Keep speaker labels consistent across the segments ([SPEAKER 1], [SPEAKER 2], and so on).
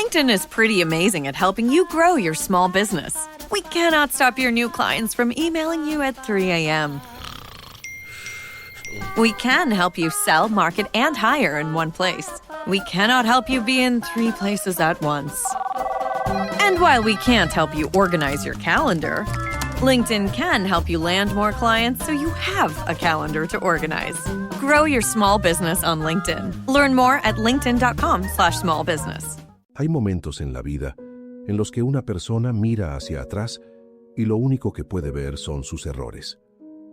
[SPEAKER 1] LinkedIn is pretty amazing at helping you grow your small business. We cannot stop your new clients from emailing you at 3 a.m. We can help you sell, market, and hire in one place. We cannot help you be in 3 places at once. And while we can't help you organize your calendar, LinkedIn can help you land more clients so you have a calendar to organize. Grow your small business on LinkedIn. Learn more at linkedin.com/smallbusiness.
[SPEAKER 2] Hay momentos en la vida en los que una persona mira hacia atrás y lo único que puede ver son sus errores.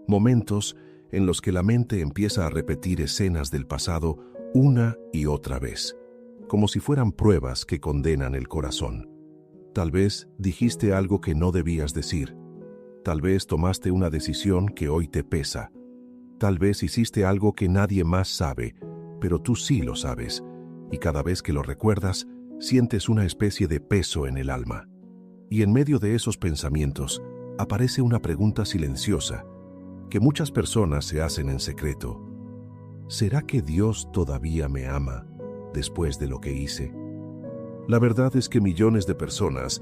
[SPEAKER 2] Momentos en los que la mente empieza a repetir escenas del pasado una y otra vez, como si fueran pruebas que condenan el corazón. Tal vez dijiste algo que no debías decir. Tal vez tomaste una decisión que hoy te pesa. Tal vez hiciste algo que nadie más sabe, pero tú sí lo sabes, y cada vez que lo recuerdas, sientes una especie de peso en el alma. Y en medio de esos pensamientos, aparece una pregunta silenciosa que muchas personas se hacen en secreto. ¿Será que Dios todavía me ama después de lo que hice? La verdad es que millones de personas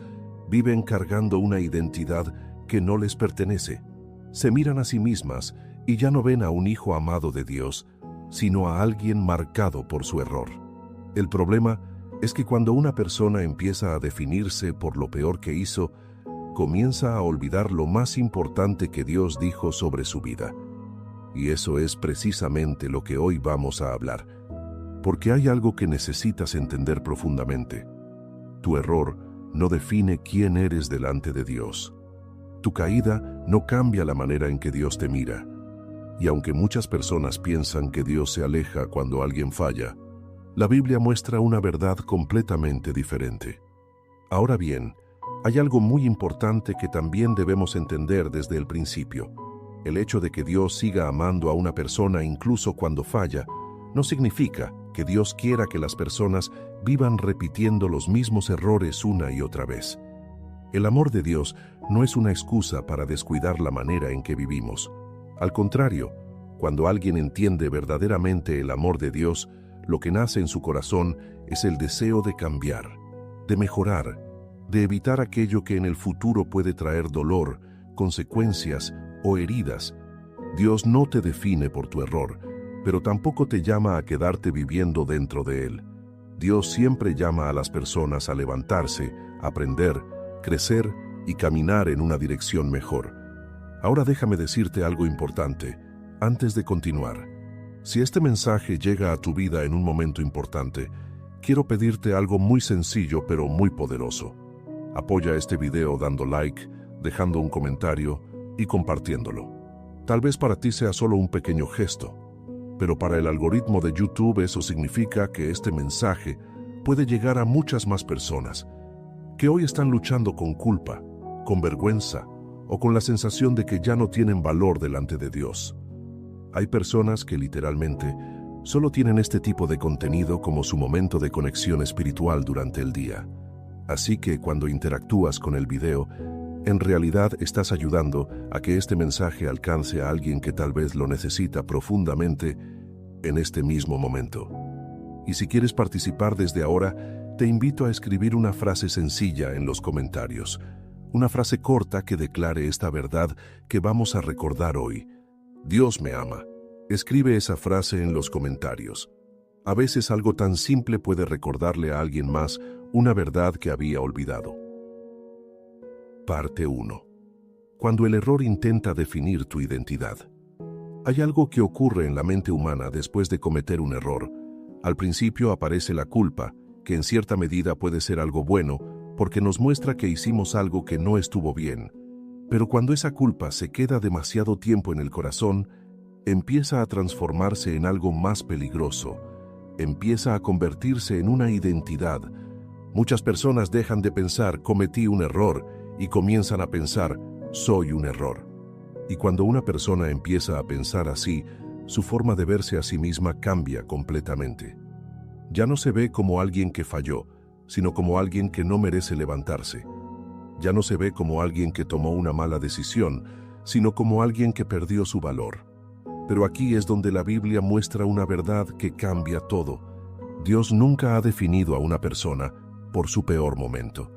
[SPEAKER 2] viven cargando una identidad que no les pertenece. Se miran a sí mismas y ya no ven a un hijo amado de Dios, sino a alguien marcado por su error. El problema es que cuando una persona empieza a definirse por lo peor que hizo, comienza a olvidar lo más importante que Dios dijo sobre su vida. Y eso es precisamente lo que hoy vamos a hablar, porque hay algo que necesitas entender profundamente. Tu error no define quién eres delante de Dios. Tu caída no cambia la manera en que Dios te mira. Y aunque muchas personas piensan que Dios se aleja cuando alguien falla, la Biblia muestra una verdad completamente diferente. Ahora bien, hay algo muy importante que también debemos entender desde el principio. El hecho de que Dios siga amando a una persona incluso cuando falla, no significa que Dios quiera que las personas vivan repitiendo los mismos errores una y otra vez. El amor de Dios no es una excusa para descuidar la manera en que vivimos. Al contrario, cuando alguien entiende verdaderamente el amor de Dios, lo que nace en su corazón es el deseo de cambiar, de mejorar, de evitar aquello que en el futuro puede traer dolor, consecuencias o heridas. Dios no te define por tu error, pero tampoco te llama a quedarte viviendo dentro de él. Dios siempre llama a las personas a levantarse, aprender, crecer y caminar en una dirección mejor. Ahora déjame decirte algo importante, antes de continuar. Si este mensaje llega a tu vida en un momento importante, quiero pedirte algo muy sencillo pero muy poderoso. Apoya este video dando like, dejando un comentario y compartiéndolo. Tal vez para ti sea solo un pequeño gesto, pero para el algoritmo de YouTube eso significa que este mensaje puede llegar a muchas más personas que hoy están luchando con culpa, con vergüenza o con la sensación de que ya no tienen valor delante de Dios. Hay personas que literalmente solo tienen este tipo de contenido como su momento de conexión espiritual durante el día. Así que cuando interactúas con el video, en realidad estás ayudando a que este mensaje alcance a alguien que tal vez lo necesita profundamente en este mismo momento. Y si quieres participar desde ahora, te invito a escribir una frase sencilla en los comentarios. Una frase corta que declare esta verdad que vamos a recordar hoy. Dios me ama. Escribe esa frase en los comentarios. A veces algo tan simple puede recordarle a alguien más una verdad que había olvidado. Parte 1. Cuando el error intenta definir tu identidad. Hay algo que ocurre en la mente humana después de cometer un error. Al principio aparece la culpa, que en cierta medida puede ser algo bueno, porque nos muestra que hicimos algo que no estuvo bien. Pero cuando esa culpa se queda demasiado tiempo en el corazón, empieza a transformarse en algo más peligroso. Empieza a convertirse en una identidad. Muchas personas dejan de pensar, cometí un error, y comienzan a pensar, soy un error. Y cuando una persona empieza a pensar así, su forma de verse a sí misma cambia completamente. Ya no se ve como alguien que falló, sino como alguien que no merece levantarse. Ya no se ve como alguien que tomó una mala decisión, sino como alguien que perdió su valor. Pero aquí es donde la Biblia muestra una verdad que cambia todo. Dios nunca ha definido a una persona, por su peor momento.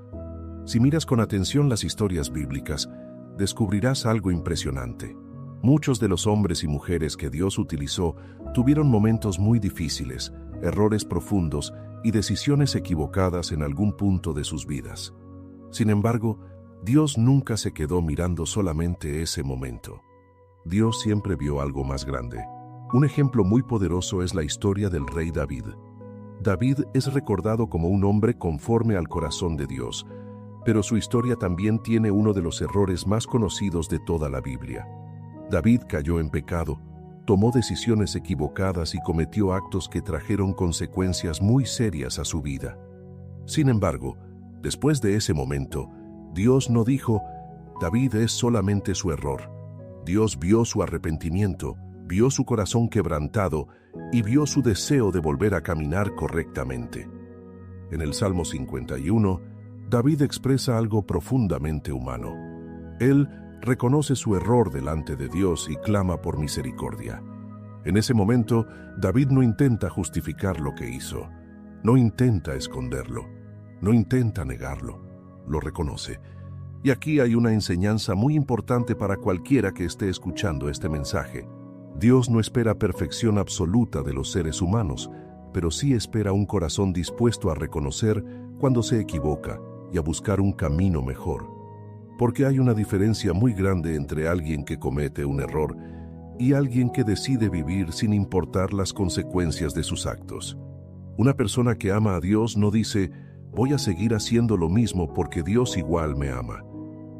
[SPEAKER 2] Si miras con atención las historias bíblicas, descubrirás algo impresionante. Muchos de los hombres y mujeres que Dios utilizó tuvieron momentos muy difíciles, errores profundos y decisiones equivocadas en algún punto de sus vidas. Sin embargo, Dios nunca se quedó mirando solamente ese momento. Dios siempre vio algo más grande. Un ejemplo muy poderoso es la historia del rey David. David es recordado como un hombre conforme al corazón de Dios, pero su historia también tiene uno de los errores más conocidos de toda la Biblia. David cayó en pecado, tomó decisiones equivocadas y cometió actos que trajeron consecuencias muy serias a su vida. Sin embargo, después de ese momento, Dios no dijo, David es solamente su error. Dios vio su arrepentimiento, vio su corazón quebrantado y vio su deseo de volver a caminar correctamente. En el Salmo 51, David expresa algo profundamente humano. Él reconoce su error delante de Dios y clama por misericordia. En ese momento, David no intenta justificar lo que hizo, no intenta esconderlo, no intenta negarlo, lo reconoce. Y aquí hay una enseñanza muy importante para cualquiera que esté escuchando este mensaje. Dios no espera perfección absoluta de los seres humanos, pero sí espera un corazón dispuesto a reconocer cuando se equivoca y a buscar un camino mejor. Porque hay una diferencia muy grande entre alguien que comete un error y alguien que decide vivir sin importar las consecuencias de sus actos. Una persona que ama a Dios no dice, voy a seguir haciendo lo mismo porque Dios igual me ama.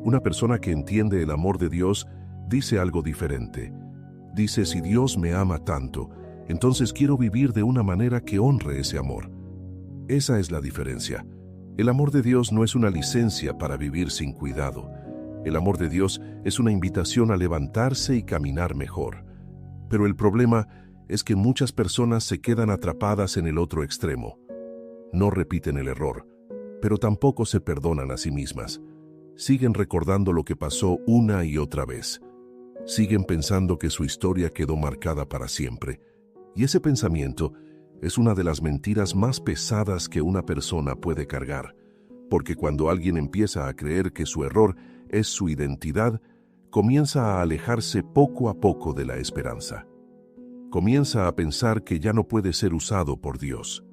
[SPEAKER 2] Una persona que entiende el amor de Dios dice algo diferente. Dice, si Dios me ama tanto, entonces quiero vivir de una manera que honre ese amor. Esa es la diferencia. El amor de Dios no es una licencia para vivir sin cuidado. El amor de Dios es una invitación a levantarse y caminar mejor. Pero el problema es que muchas personas se quedan atrapadas en el otro extremo. No repiten el error, pero tampoco se perdonan a sí mismas. Siguen recordando lo que pasó una y otra vez. Siguen pensando que su historia quedó marcada para siempre. Y ese pensamiento es una de las mentiras más pesadas que una persona puede cargar, porque cuando alguien empieza a creer que su error es su identidad, comienza a alejarse poco a poco de la esperanza. Comienza a pensar que ya no puede ser usado por Dios.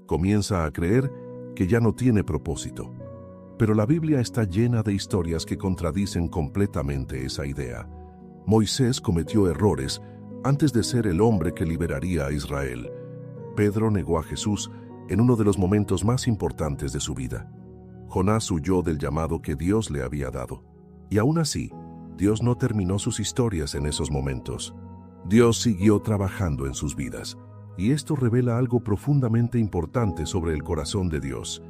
[SPEAKER 2] Comienza a creer que ya no tiene propósito. Pero la Biblia está llena de historias que contradicen completamente esa idea. Moisés cometió errores antes de ser el hombre que liberaría a Israel. Pedro negó a Jesús en uno de los momentos más importantes de su vida. Jonás huyó del llamado que Dios le había dado. Y aún así, Dios no terminó sus historias en esos momentos. Dios siguió trabajando en sus vidas. Y esto revela algo profundamente importante sobre el corazón de Dios.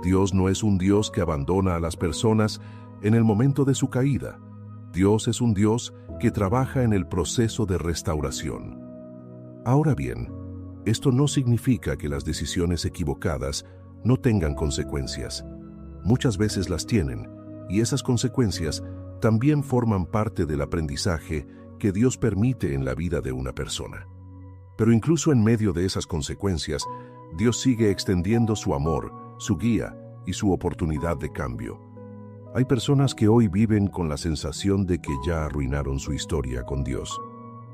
[SPEAKER 2] Dios no es un Dios que abandona a las personas en el momento de su caída. Dios es un Dios que trabaja en el proceso de restauración. Ahora bien, esto no significa que las decisiones equivocadas no tengan consecuencias. Muchas veces las tienen, y esas consecuencias también forman parte del aprendizaje que Dios permite en la vida de una persona. Pero incluso en medio de esas consecuencias, Dios sigue extendiendo su amor, su guía y su oportunidad de cambio. Hay personas que hoy viven con la sensación de que ya arruinaron su historia con Dios.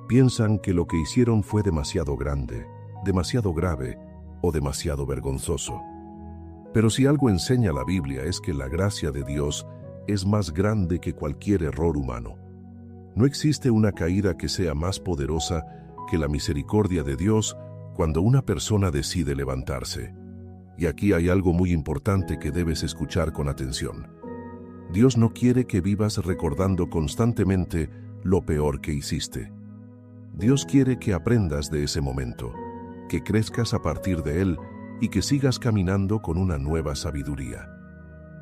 [SPEAKER 2] Piensan que lo que hicieron fue demasiado grande, demasiado grave o demasiado vergonzoso. Pero si algo enseña la Biblia es que la gracia de Dios es más grande que cualquier error humano. No existe una caída que sea más poderosa que la misericordia de Dios cuando una persona decide levantarse. Y aquí hay algo muy importante que debes escuchar con atención. Dios no quiere que vivas recordando constantemente lo peor que hiciste. Dios quiere que aprendas de ese momento, que crezcas a partir de él y que sigas caminando con una nueva sabiduría.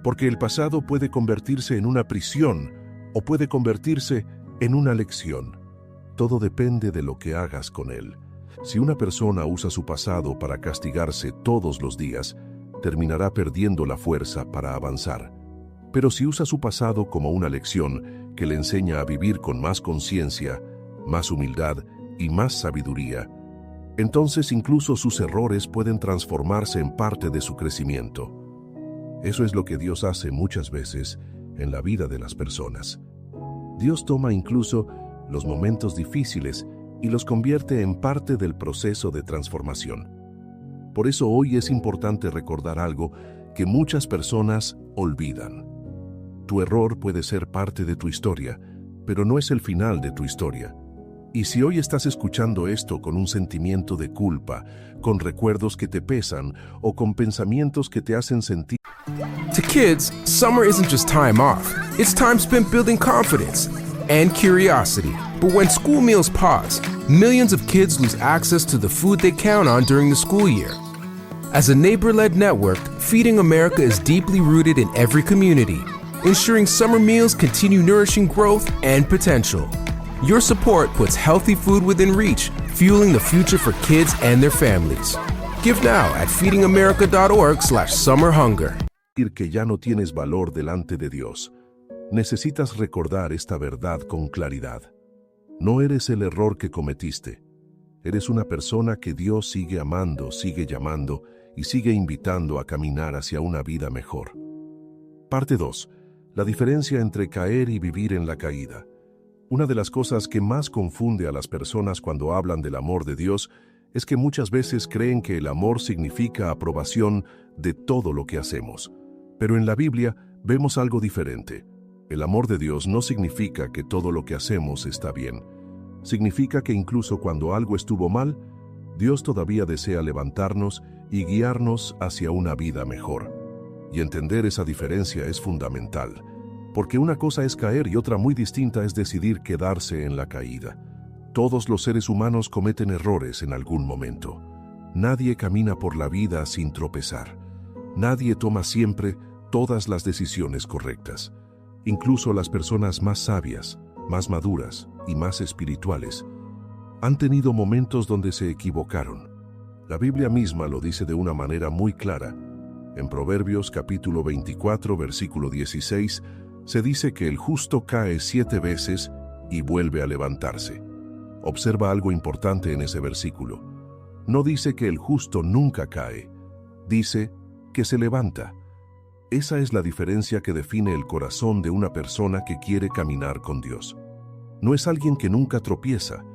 [SPEAKER 2] Porque el pasado puede convertirse en una prisión o puede convertirse en una lección. Todo depende de lo que hagas con él. Si una persona usa su pasado para castigarse todos los días, terminará perdiendo la fuerza para avanzar. Pero si usa su pasado como una lección que le enseña a vivir con más conciencia, más humildad y más sabiduría, entonces incluso sus errores pueden transformarse en parte de su crecimiento. Eso es lo que Dios hace muchas veces en la vida de las personas. Dios toma incluso los momentos difíciles y los convierte en parte del proceso de transformación. Por eso hoy es importante recordar algo que muchas personas olvidan. Tu error puede ser parte de tu historia, pero no es el final de tu historia. Y si hoy estás escuchando esto con un sentimiento de culpa, con recuerdos que te pesan o con pensamientos que te hacen sentir...
[SPEAKER 3] To kids, summer isn't just time off. It's time spent building confidence and curiosity. But when school meals pause, millions of kids lose access to the food they count on during the school year. As a neighbor-led network, Feeding America is deeply rooted in every community, ensuring summer meals continue nourishing growth and potential. Your support puts healthy food within reach, fueling the future for kids and their families. Give now at feedingamerica.org/summerhunger.
[SPEAKER 2] Que ya no tienes valor delante de Dios. Necesitas recordar esta verdad con claridad. No eres el error que cometiste. Eres una persona que Dios sigue amando, sigue llamando y sigue invitando a caminar hacia una vida mejor. Parte 2. La diferencia entre caer y vivir en la caída. Una de las cosas que más confunde a las personas cuando hablan del amor de Dios es que muchas veces creen que el amor significa aprobación de todo lo que hacemos. Pero en la Biblia vemos algo diferente. El amor de Dios no significa que todo lo que hacemos está bien. Significa que incluso cuando algo estuvo mal, Dios todavía desea levantarnos y guiarnos hacia una vida mejor. Y entender esa diferencia es fundamental, porque una cosa es caer y otra muy distinta es decidir quedarse en la caída. Todos los seres humanos cometen errores en algún momento. Nadie camina por la vida sin tropezar. Nadie toma siempre todas las decisiones correctas. Incluso las personas más sabias, más maduras y más espirituales han tenido momentos donde se equivocaron. La Biblia misma lo dice de una manera muy clara. En Proverbios capítulo 24, versículo 16, se dice que el justo cae 7 veces y vuelve a levantarse. Observa algo importante en ese versículo. No dice que el justo nunca cae, dice que se levanta. Esa es la diferencia que define el corazón de una persona que quiere caminar con Dios. No es alguien que nunca tropieza,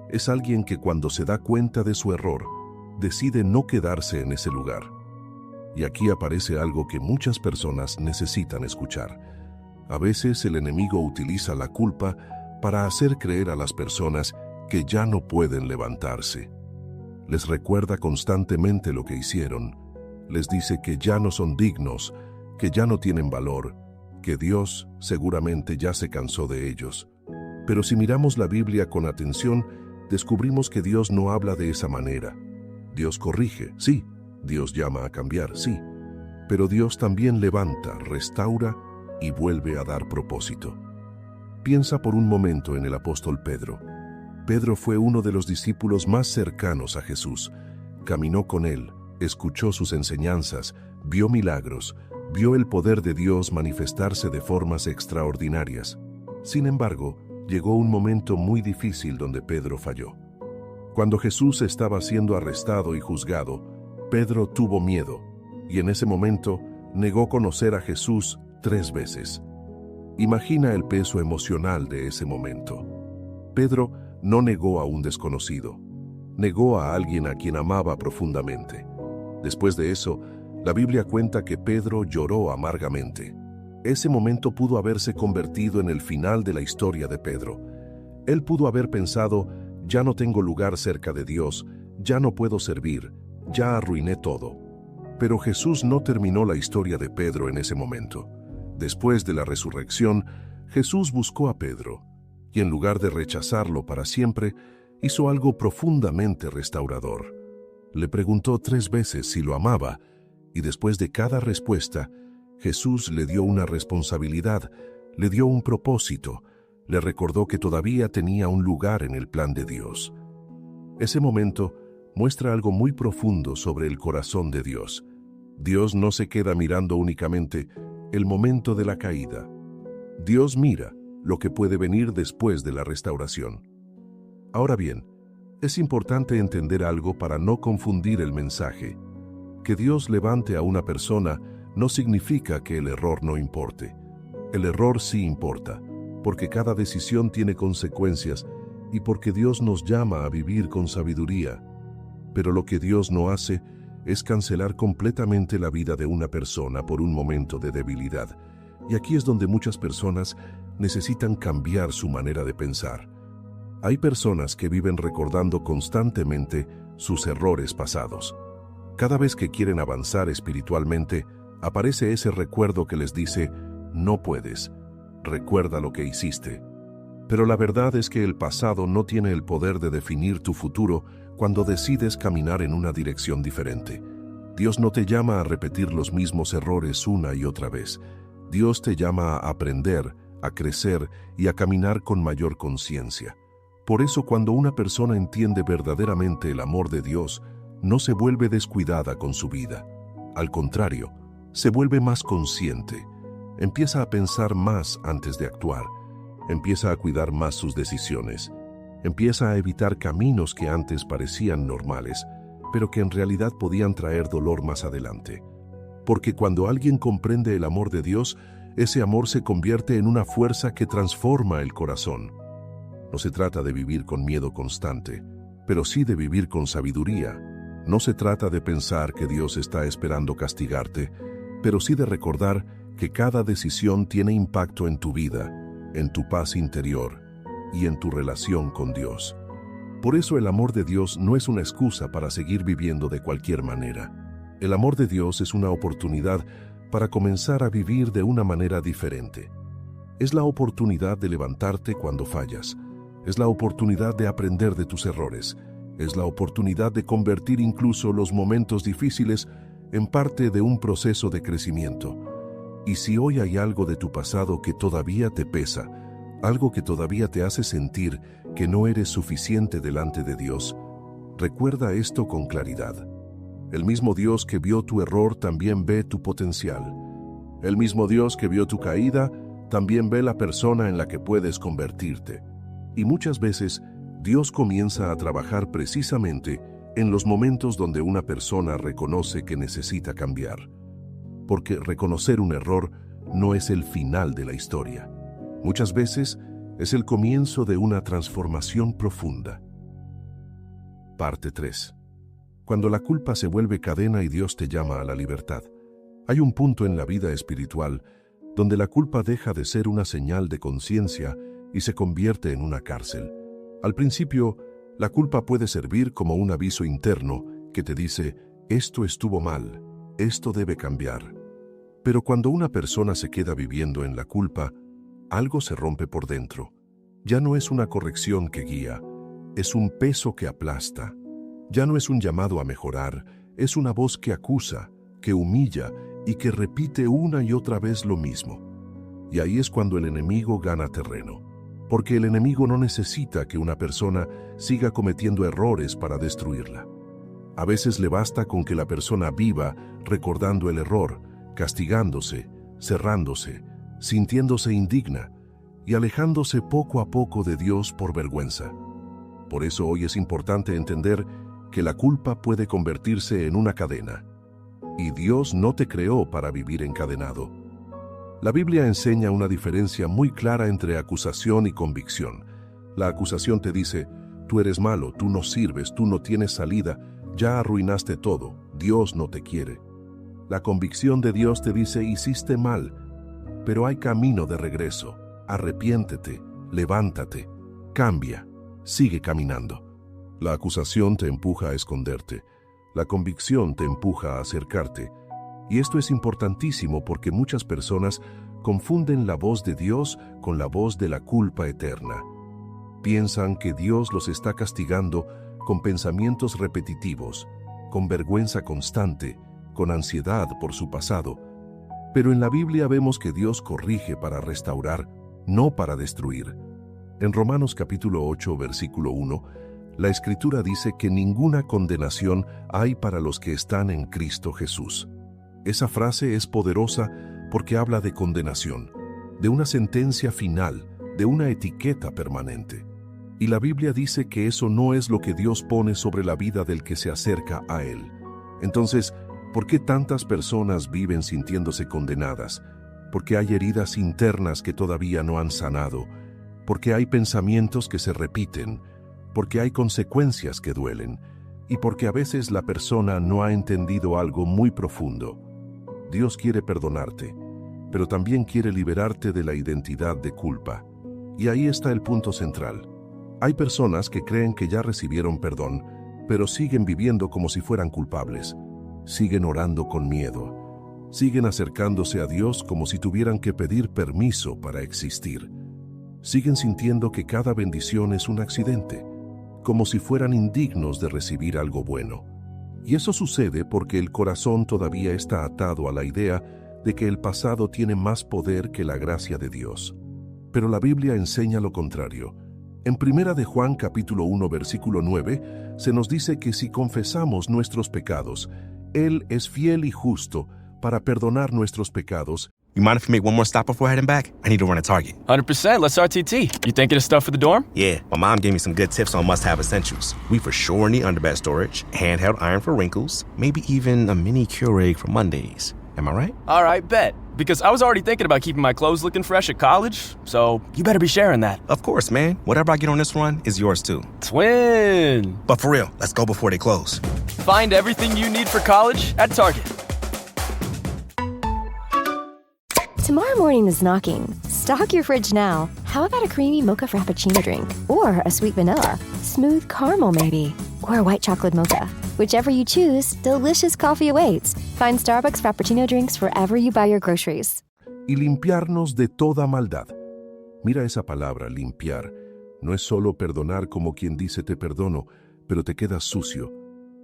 [SPEAKER 2] es alguien que cuando se da cuenta de su error, decide no quedarse en ese lugar. Y aquí aparece algo que muchas personas necesitan escuchar. A veces el enemigo utiliza la culpa para hacer creer a las personas que ya no pueden levantarse. Les recuerda constantemente lo que hicieron. Les dice que ya no son dignos, que ya no tienen valor, que Dios seguramente ya se cansó de ellos. Pero si miramos la Biblia con atención, descubrimos que Dios no habla de esa manera. Dios corrige, sí. Dios llama a cambiar, sí. Pero Dios también levanta, restaura y vuelve a dar propósito. Piensa por un momento en el apóstol Pedro. Pedro fue uno de los discípulos más cercanos a Jesús. Caminó con él, escuchó sus enseñanzas, vio milagros, vio el poder de Dios manifestarse de formas extraordinarias. Sin embargo, llegó un momento muy difícil donde Pedro falló. Cuando Jesús estaba siendo arrestado y juzgado, Pedro tuvo miedo, y en ese momento negó conocer a Jesús 3 veces. Imagina el peso emocional de ese momento. Pedro no negó a un desconocido, negó a alguien a quien amaba profundamente. Después de eso, la Biblia cuenta que Pedro lloró amargamente. Ese momento pudo haberse convertido en el final de la historia de Pedro. Él pudo haber pensado, ya no tengo lugar cerca de Dios, ya no puedo servir, ya arruiné todo. Pero Jesús no terminó la historia de Pedro en ese momento. Después de la resurrección, Jesús buscó a Pedro, y en lugar de rechazarlo para siempre, hizo algo profundamente restaurador. Le preguntó 3 veces si lo amaba, y después de cada respuesta, Jesús le dio una responsabilidad, le dio un propósito, le recordó que todavía tenía un lugar en el plan de Dios. Ese momento muestra algo muy profundo sobre el corazón de Dios. Dios no se queda mirando únicamente el momento de la caída. Dios mira lo que puede venir después de la restauración. Ahora bien, es importante entender algo para no confundir el mensaje. Que Dios levante a una persona no significa que el error no importe. El error sí importa, porque cada decisión tiene consecuencias y porque Dios nos llama a vivir con sabiduría. Pero lo que Dios no hace es cancelar completamente la vida de una persona por un momento de debilidad. Y aquí es donde muchas personas necesitan cambiar su manera de pensar. Hay personas que viven recordando constantemente sus errores pasados. Cada vez que quieren avanzar espiritualmente, aparece ese recuerdo que les dice, no puedes, recuerda lo que hiciste. Pero la verdad es que el pasado no tiene el poder de definir tu futuro cuando decides caminar en una dirección diferente. Dios no te llama a repetir los mismos errores una y otra vez. Dios te llama a aprender, a crecer y a caminar con mayor conciencia. Por eso, cuando una persona entiende verdaderamente el amor de Dios, no se vuelve descuidada con su vida. Al contrario, se vuelve más consciente. Empieza a pensar más antes de actuar. Empieza a cuidar más sus decisiones. Empieza a evitar caminos que antes parecían normales, pero que en realidad podían traer dolor más adelante. Porque cuando alguien comprende el amor de Dios, ese amor se convierte en una fuerza que transforma el corazón. No se trata de vivir con miedo constante, pero sí de vivir con sabiduría. No se trata de pensar que Dios está esperando castigarte, pero sí de recordar que cada decisión tiene impacto en tu vida, en tu paz interior y en tu relación con Dios. Por eso el amor de Dios no es una excusa para seguir viviendo de cualquier manera. El amor de Dios es una oportunidad para comenzar a vivir de una manera diferente. Es la oportunidad de levantarte cuando fallas. Es la oportunidad de aprender de tus errores. Es la oportunidad de convertir incluso los momentos difíciles en parte de un proceso de crecimiento. Y si hoy hay algo de tu pasado que todavía te pesa, algo que todavía te hace sentir que no eres suficiente delante de Dios, recuerda esto con claridad. El mismo Dios que vio tu error también ve tu potencial. El mismo Dios que vio tu caída también ve la persona en la que puedes convertirte. Y muchas veces Dios comienza a trabajar precisamente en los momentos donde una persona reconoce que necesita cambiar. Porque reconocer un error no es el final de la historia. Muchas veces es el comienzo de una transformación profunda. Parte 3. Cuando la culpa se vuelve cadena y Dios te llama a la libertad. Hay un punto en la vida espiritual donde la culpa deja de ser una señal de conciencia y se convierte en una cárcel. Al principio, la culpa puede servir como un aviso interno que te dice, esto estuvo mal, esto debe cambiar. Pero cuando una persona se queda viviendo en la culpa, algo se rompe por dentro. Ya no es una corrección que guía, es un peso que aplasta. Ya no es un llamado a mejorar, es una voz que acusa, que humilla y que repite una y otra vez lo mismo. Y ahí es cuando el enemigo gana terreno. Porque el enemigo no necesita que una persona siga cometiendo errores para destruirla. A veces le basta con que la persona viva recordando el error, castigándose, cerrándose, sintiéndose indigna y alejándose poco a poco de Dios por vergüenza. Por eso hoy es importante entender que la culpa puede convertirse en una cadena. Y Dios no te creó para vivir encadenado. La Biblia enseña una diferencia muy clara entre acusación y convicción. La acusación te dice, tú eres malo, tú no sirves, tú no tienes salida, ya arruinaste todo, Dios no te quiere. La convicción de Dios te dice, hiciste mal, pero hay camino de regreso. Arrepiéntete, levántate, cambia, sigue caminando. La acusación te empuja a esconderte. La convicción te empuja a acercarte. Y esto es importantísimo porque muchas personas confunden la voz de Dios con la voz de la culpa eterna. Piensan que Dios los está castigando con pensamientos repetitivos, con vergüenza constante, con ansiedad por su pasado. Pero en la Biblia vemos que Dios corrige para restaurar, no para destruir. En Romanos capítulo 8, versículo 1, la Escritura dice que ninguna condenación hay para los que están en Cristo Jesús. Esa frase es poderosa porque habla de condenación, de una sentencia final, de una etiqueta permanente. Y la Biblia dice que eso no es lo que Dios pone sobre la vida del que se acerca a Él. Entonces, ¿Por qué tantas personas viven sintiéndose condenadas? Porque hay heridas internas que todavía no han sanado, porque hay pensamientos que se repiten, porque hay consecuencias que duelen, y porque a veces la persona no ha entendido algo muy profundo. Dios quiere perdonarte, pero también quiere liberarte de la identidad de culpa. Y ahí está el punto central. Hay personas que creen que ya recibieron perdón, pero siguen viviendo como si fueran culpables. Siguen orando con miedo. Siguen acercándose a Dios como si tuvieran que pedir permiso para existir. Siguen sintiendo que cada bendición es un accidente, como si fueran indignos de recibir algo bueno. Y eso sucede porque el corazón todavía está atado a la idea de que el pasado tiene más poder que la gracia de Dios. Pero la Biblia enseña lo contrario. En 1 de Juan capítulo 1 versículo 9 se nos dice que si confesamos nuestros pecados, Él es fiel y justo para perdonar nuestros pecados.
[SPEAKER 4] You mind if we make one more stop before heading back? I need to run at Target.
[SPEAKER 5] 100%. Let's RTT. You thinking of stuff for the dorm?
[SPEAKER 4] Yeah, my mom gave me some good tips on must-have essentials. We for sure need underbed storage, handheld iron for wrinkles, maybe even a mini Keurig for Mondays. Am I right?
[SPEAKER 5] All right, bet. Because I was already thinking about keeping my clothes looking fresh at college, so you better be sharing that.
[SPEAKER 4] Of course, man. Whatever I get on this run is yours too.
[SPEAKER 5] Twin.
[SPEAKER 4] But for real, let's go before they close.
[SPEAKER 5] Find everything you need for college at Target.
[SPEAKER 6] Tomorrow morning is knocking. Stock your fridge now. How about a creamy mocha frappuccino drink? Or a sweet vanilla? Smooth caramel maybe? Or a white chocolate mocha? Whichever you choose, delicious coffee awaits. Find Starbucks Frappuccino drinks wherever you buy your groceries.
[SPEAKER 2] Y limpiarnos de toda maldad. Mira esa palabra, limpiar. No es solo perdonar como quien dice te perdono, pero te quedas sucio.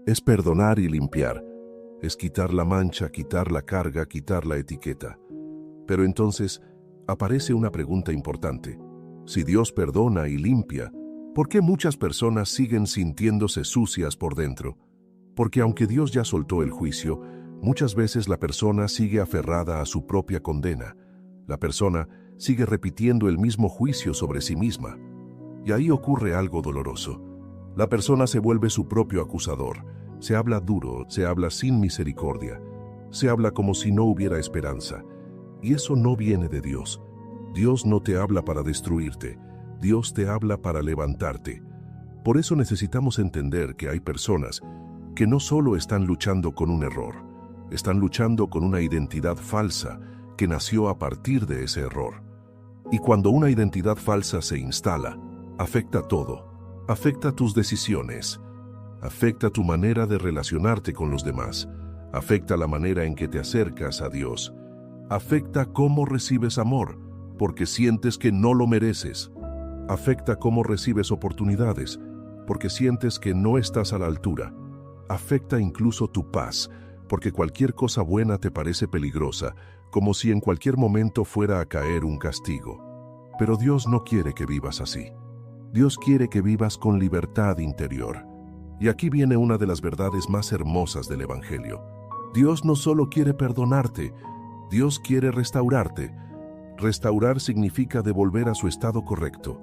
[SPEAKER 2] Es perdonar y limpiar. Es quitar la mancha, quitar la carga, quitar la etiqueta. Pero entonces aparece una pregunta importante. Si Dios perdona y limpia, ¿por qué muchas personas siguen sintiéndose sucias por dentro? Porque aunque Dios ya soltó el juicio, muchas veces la persona sigue aferrada a su propia condena. La persona sigue repitiendo el mismo juicio sobre sí misma. Y ahí ocurre algo doloroso. La persona se vuelve su propio acusador. Se habla duro, se habla sin misericordia. Se habla como si no hubiera esperanza. Y eso no viene de Dios. Dios no te habla para destruirte. Dios te habla para levantarte. Por eso necesitamos entender que hay personas que no solo están luchando con un error, están luchando con una identidad falsa que nació a partir de ese error. Y cuando una identidad falsa se instala, afecta todo. Afecta tus decisiones, afecta tu manera de relacionarte con los demás, afecta la manera en que te acercas a Dios, afecta cómo recibes amor, porque sientes que no lo mereces, afecta cómo recibes oportunidades, porque sientes que no estás a la altura, afecta incluso tu paz, porque cualquier cosa buena te parece peligrosa, como si en cualquier momento fuera a caer un castigo. Pero Dios no quiere que vivas así. Dios quiere que vivas con libertad interior. Y aquí viene una de las verdades más hermosas del Evangelio. Dios no solo quiere perdonarte, Dios quiere restaurarte. Restaurar significa devolver a su estado correcto,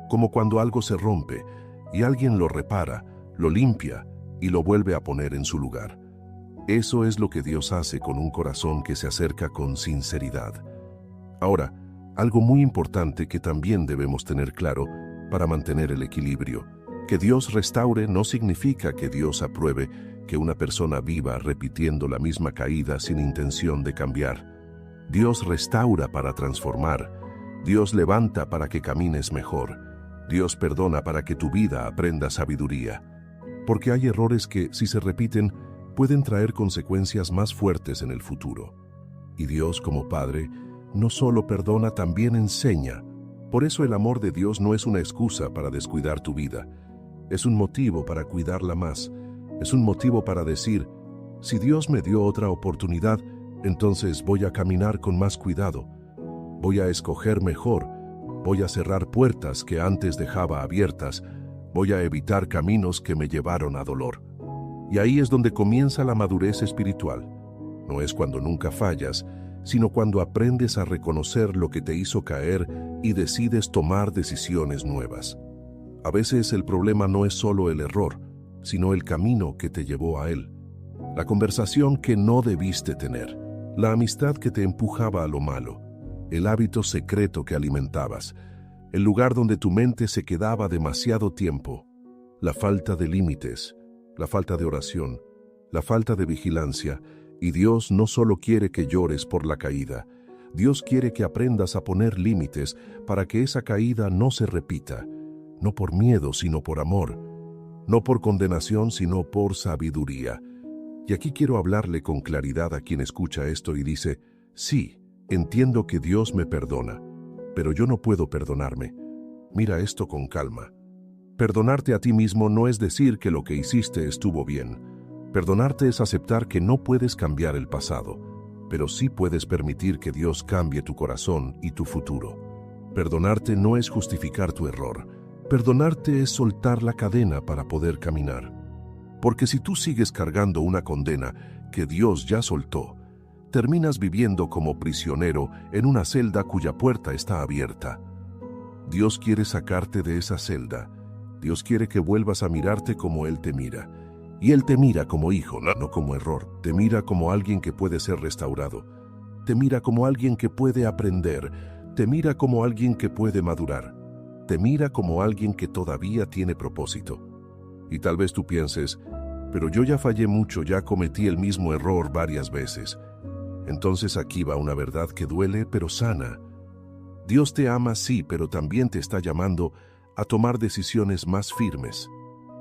[SPEAKER 2] como cuando algo se rompe y alguien lo repara, lo limpia y lo vuelve a poner en su lugar. Eso es lo que Dios hace con un corazón que se acerca con sinceridad. Ahora, algo muy importante que también debemos tener claro para mantener el equilibrio. Que Dios restaure no significa que Dios apruebe que una persona viva repitiendo la misma caída sin intención de cambiar. Dios restaura para transformar. Dios levanta para que camines mejor. Dios perdona para que tu vida aprenda sabiduría. Porque hay errores que, si se repiten, pueden traer consecuencias más fuertes en el futuro. Y Dios, como Padre, no solo perdona, también enseña. Por eso el amor de Dios no es una excusa para descuidar tu vida. Es un motivo para cuidarla más. Es un motivo para decir, si Dios me dio otra oportunidad, entonces voy a caminar con más cuidado. Voy a escoger mejor. Voy a cerrar puertas que antes dejaba abiertas. Voy a evitar caminos que me llevaron a dolor. Y ahí es donde comienza la madurez espiritual. No es cuando nunca fallas, sino cuando aprendes a reconocer lo que te hizo caer y decides tomar decisiones nuevas. A veces el problema no es solo el error, sino el camino que te llevó a él. la conversación que no debiste tener, la amistad que te empujaba a lo malo, el hábito secreto que alimentabas, el lugar donde tu mente se quedaba demasiado tiempo, la falta de límites, la falta de oración, la falta de vigilancia. Y Dios no solo quiere que llores por la caída, Dios quiere que aprendas a poner límites para que esa caída no se repita, no por miedo, sino por amor, no por condenación, sino por sabiduría. Y aquí quiero hablarle con claridad a quien escucha esto y dice, sí, entiendo que Dios me perdona, pero yo no puedo perdonarme. Mira esto con calma. Perdonarte a ti mismo no es decir que lo que hiciste estuvo bien. Perdonarte es aceptar que no puedes cambiar el pasado, pero sí puedes permitir que Dios cambie tu corazón y tu futuro. Perdonarte no es justificar tu error. Perdonarte es soltar la cadena para poder caminar. Porque si tú sigues cargando una condena que Dios ya soltó, terminas viviendo como prisionero en una celda cuya puerta está abierta. Dios quiere sacarte de esa celda. Dios quiere que vuelvas a mirarte como Él te mira. Y Él te mira como hijo, no como error. Te mira como alguien que puede ser restaurado. Te mira como alguien que puede aprender. Te mira como alguien que puede madurar. Te mira como alguien que todavía tiene propósito. Y tal vez tú pienses, pero yo ya fallé mucho, ya cometí el mismo error varias veces. Entonces aquí va una verdad que duele, pero sana. Dios te ama, sí, pero también te está llamando a tomar decisiones más firmes.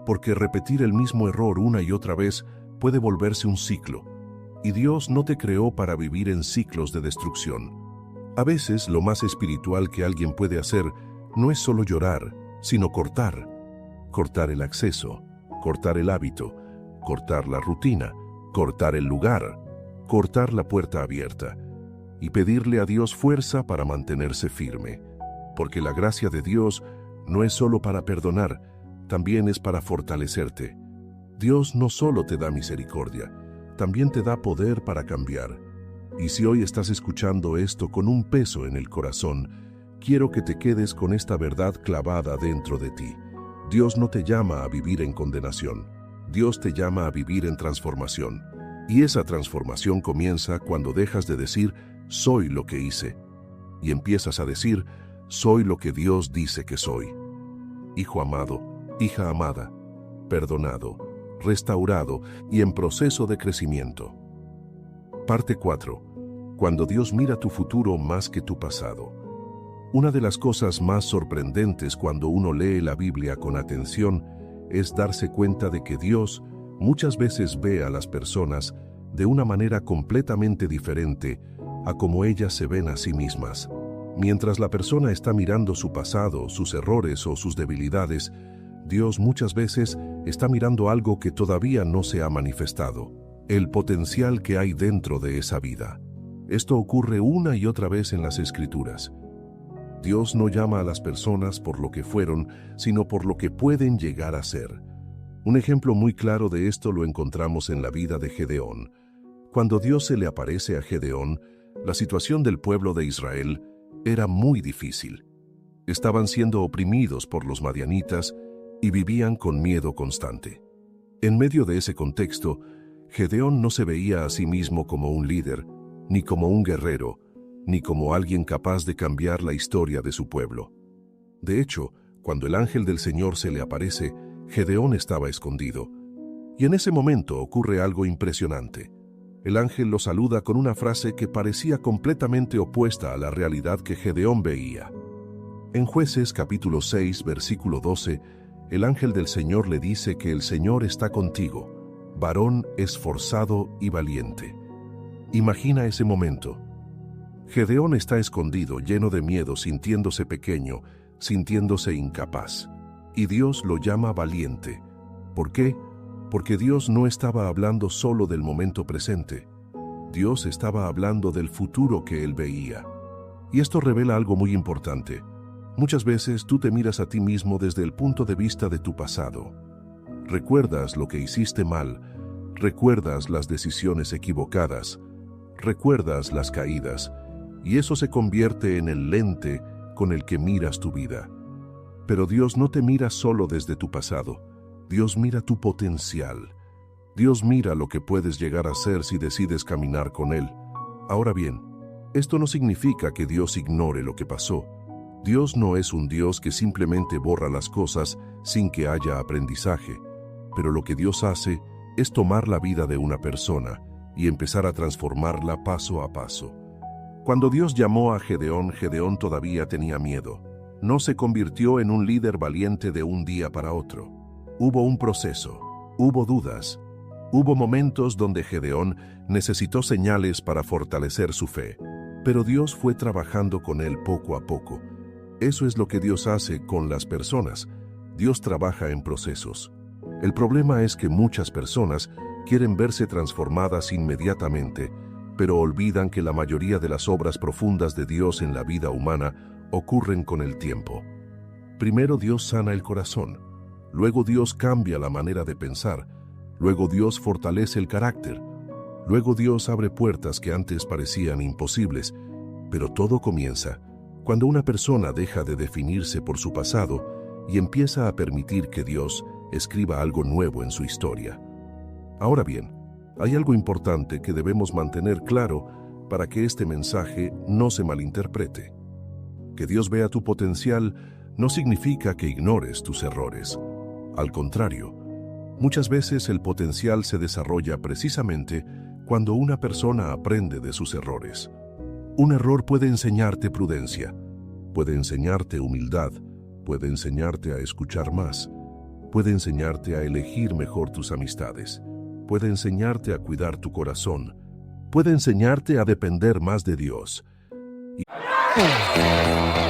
[SPEAKER 2] Porque repetir el mismo error una y otra vez puede volverse un ciclo. Y Dios no te creó para vivir en ciclos de destrucción. A veces lo más espiritual que alguien puede hacer no es solo llorar, sino cortar. Cortar el acceso, cortar el hábito, cortar la rutina, cortar el lugar, cortar la puerta abierta y pedirle a Dios fuerza para mantenerse firme. Porque la gracia de Dios no es solo para perdonar, también es para fortalecerte. Dios no solo te da misericordia, también te da poder para cambiar. Y si hoy estás escuchando esto con un peso en el corazón, quiero que te quedes con esta verdad clavada dentro de ti. Dios no te llama a vivir en condenación. Dios te llama a vivir en transformación. Y esa transformación comienza cuando dejas de decir, soy lo que hice, y empiezas a decir, soy lo que Dios dice que soy. Hijo amado, hija amada, perdonado, restaurado y en proceso de crecimiento. Parte 4. Cuando Dios mira tu futuro más que tu pasado. Una de las cosas más sorprendentes cuando uno lee la Biblia con atención es darse cuenta de que Dios muchas veces ve a las personas de una manera completamente diferente a como ellas se ven a sí mismas. Mientras la persona está mirando su pasado, sus errores o sus debilidades, Dios muchas veces está mirando algo que todavía no se ha manifestado, el potencial que hay dentro de esa vida. Esto ocurre una y otra vez en las Escrituras. Dios no llama a las personas por lo que fueron, sino por lo que pueden llegar a ser. Un ejemplo muy claro de esto lo encontramos en la vida de Gedeón. Cuando Dios se le aparece a Gedeón, la situación del pueblo de Israel era muy difícil. Estaban siendo oprimidos por los madianitas y vivían con miedo constante. En medio de ese contexto, Gedeón no se veía a sí mismo como un líder, ni como un guerrero, ni como alguien capaz de cambiar la historia de su pueblo. De hecho, cuando el ángel del Señor se le aparece, Gedeón estaba escondido. Y en ese momento ocurre algo impresionante. El ángel lo saluda con una frase que parecía completamente opuesta a la realidad que Gedeón veía. En Jueces capítulo 6, versículo 12, el ángel del Señor le dice que el Señor está contigo, varón esforzado y valiente. Imagina ese momento. Gedeón está escondido, lleno de miedo, sintiéndose pequeño, sintiéndose incapaz. Y Dios lo llama valiente. ¿Por qué? Porque Dios no estaba hablando solo del momento presente. Dios estaba hablando del futuro que él veía. Y esto revela algo muy importante. Muchas veces tú te miras a ti mismo desde el punto de vista de tu pasado. Recuerdas lo que hiciste mal, recuerdas las decisiones equivocadas, recuerdas las caídas, y eso se convierte en el lente con el que miras tu vida. Pero Dios no te mira solo desde tu pasado. Dios mira tu potencial. Dios mira lo que puedes llegar a ser si decides caminar con Él. Ahora bien, esto no significa que Dios ignore lo que pasó. Dios no es un Dios que simplemente borra las cosas sin que haya aprendizaje, pero lo que Dios hace es tomar la vida de una persona y empezar a transformarla paso a paso. Cuando Dios llamó a Gedeón, Gedeón todavía tenía miedo. No se convirtió en un líder valiente de un día para otro. Hubo un proceso, hubo dudas, hubo momentos donde Gedeón necesitó señales para fortalecer su fe, pero Dios fue trabajando con él poco a poco. Eso es lo que Dios hace con las personas. Dios trabaja en procesos. El problema es que muchas personas quieren verse transformadas inmediatamente, pero olvidan que la mayoría de las obras profundas de Dios en la vida humana ocurren con el tiempo. Primero Dios sana el corazón, luego Dios cambia la manera de pensar, luego Dios fortalece el carácter, luego Dios abre puertas que antes parecían imposibles, pero todo comienza cuando una persona deja de definirse por su pasado y empieza a permitir que Dios escriba algo nuevo en su historia. Ahora bien, hay algo importante que debemos mantener claro para que este mensaje no se malinterprete. Que Dios vea tu potencial no significa que ignores tus errores. Al contrario, muchas veces el potencial se desarrolla precisamente cuando una persona aprende de sus errores. Un error puede enseñarte prudencia, puede enseñarte humildad, puede enseñarte a escuchar más, puede enseñarte a elegir mejor tus amistades, puede enseñarte a cuidar tu corazón, puede enseñarte a depender más de Dios.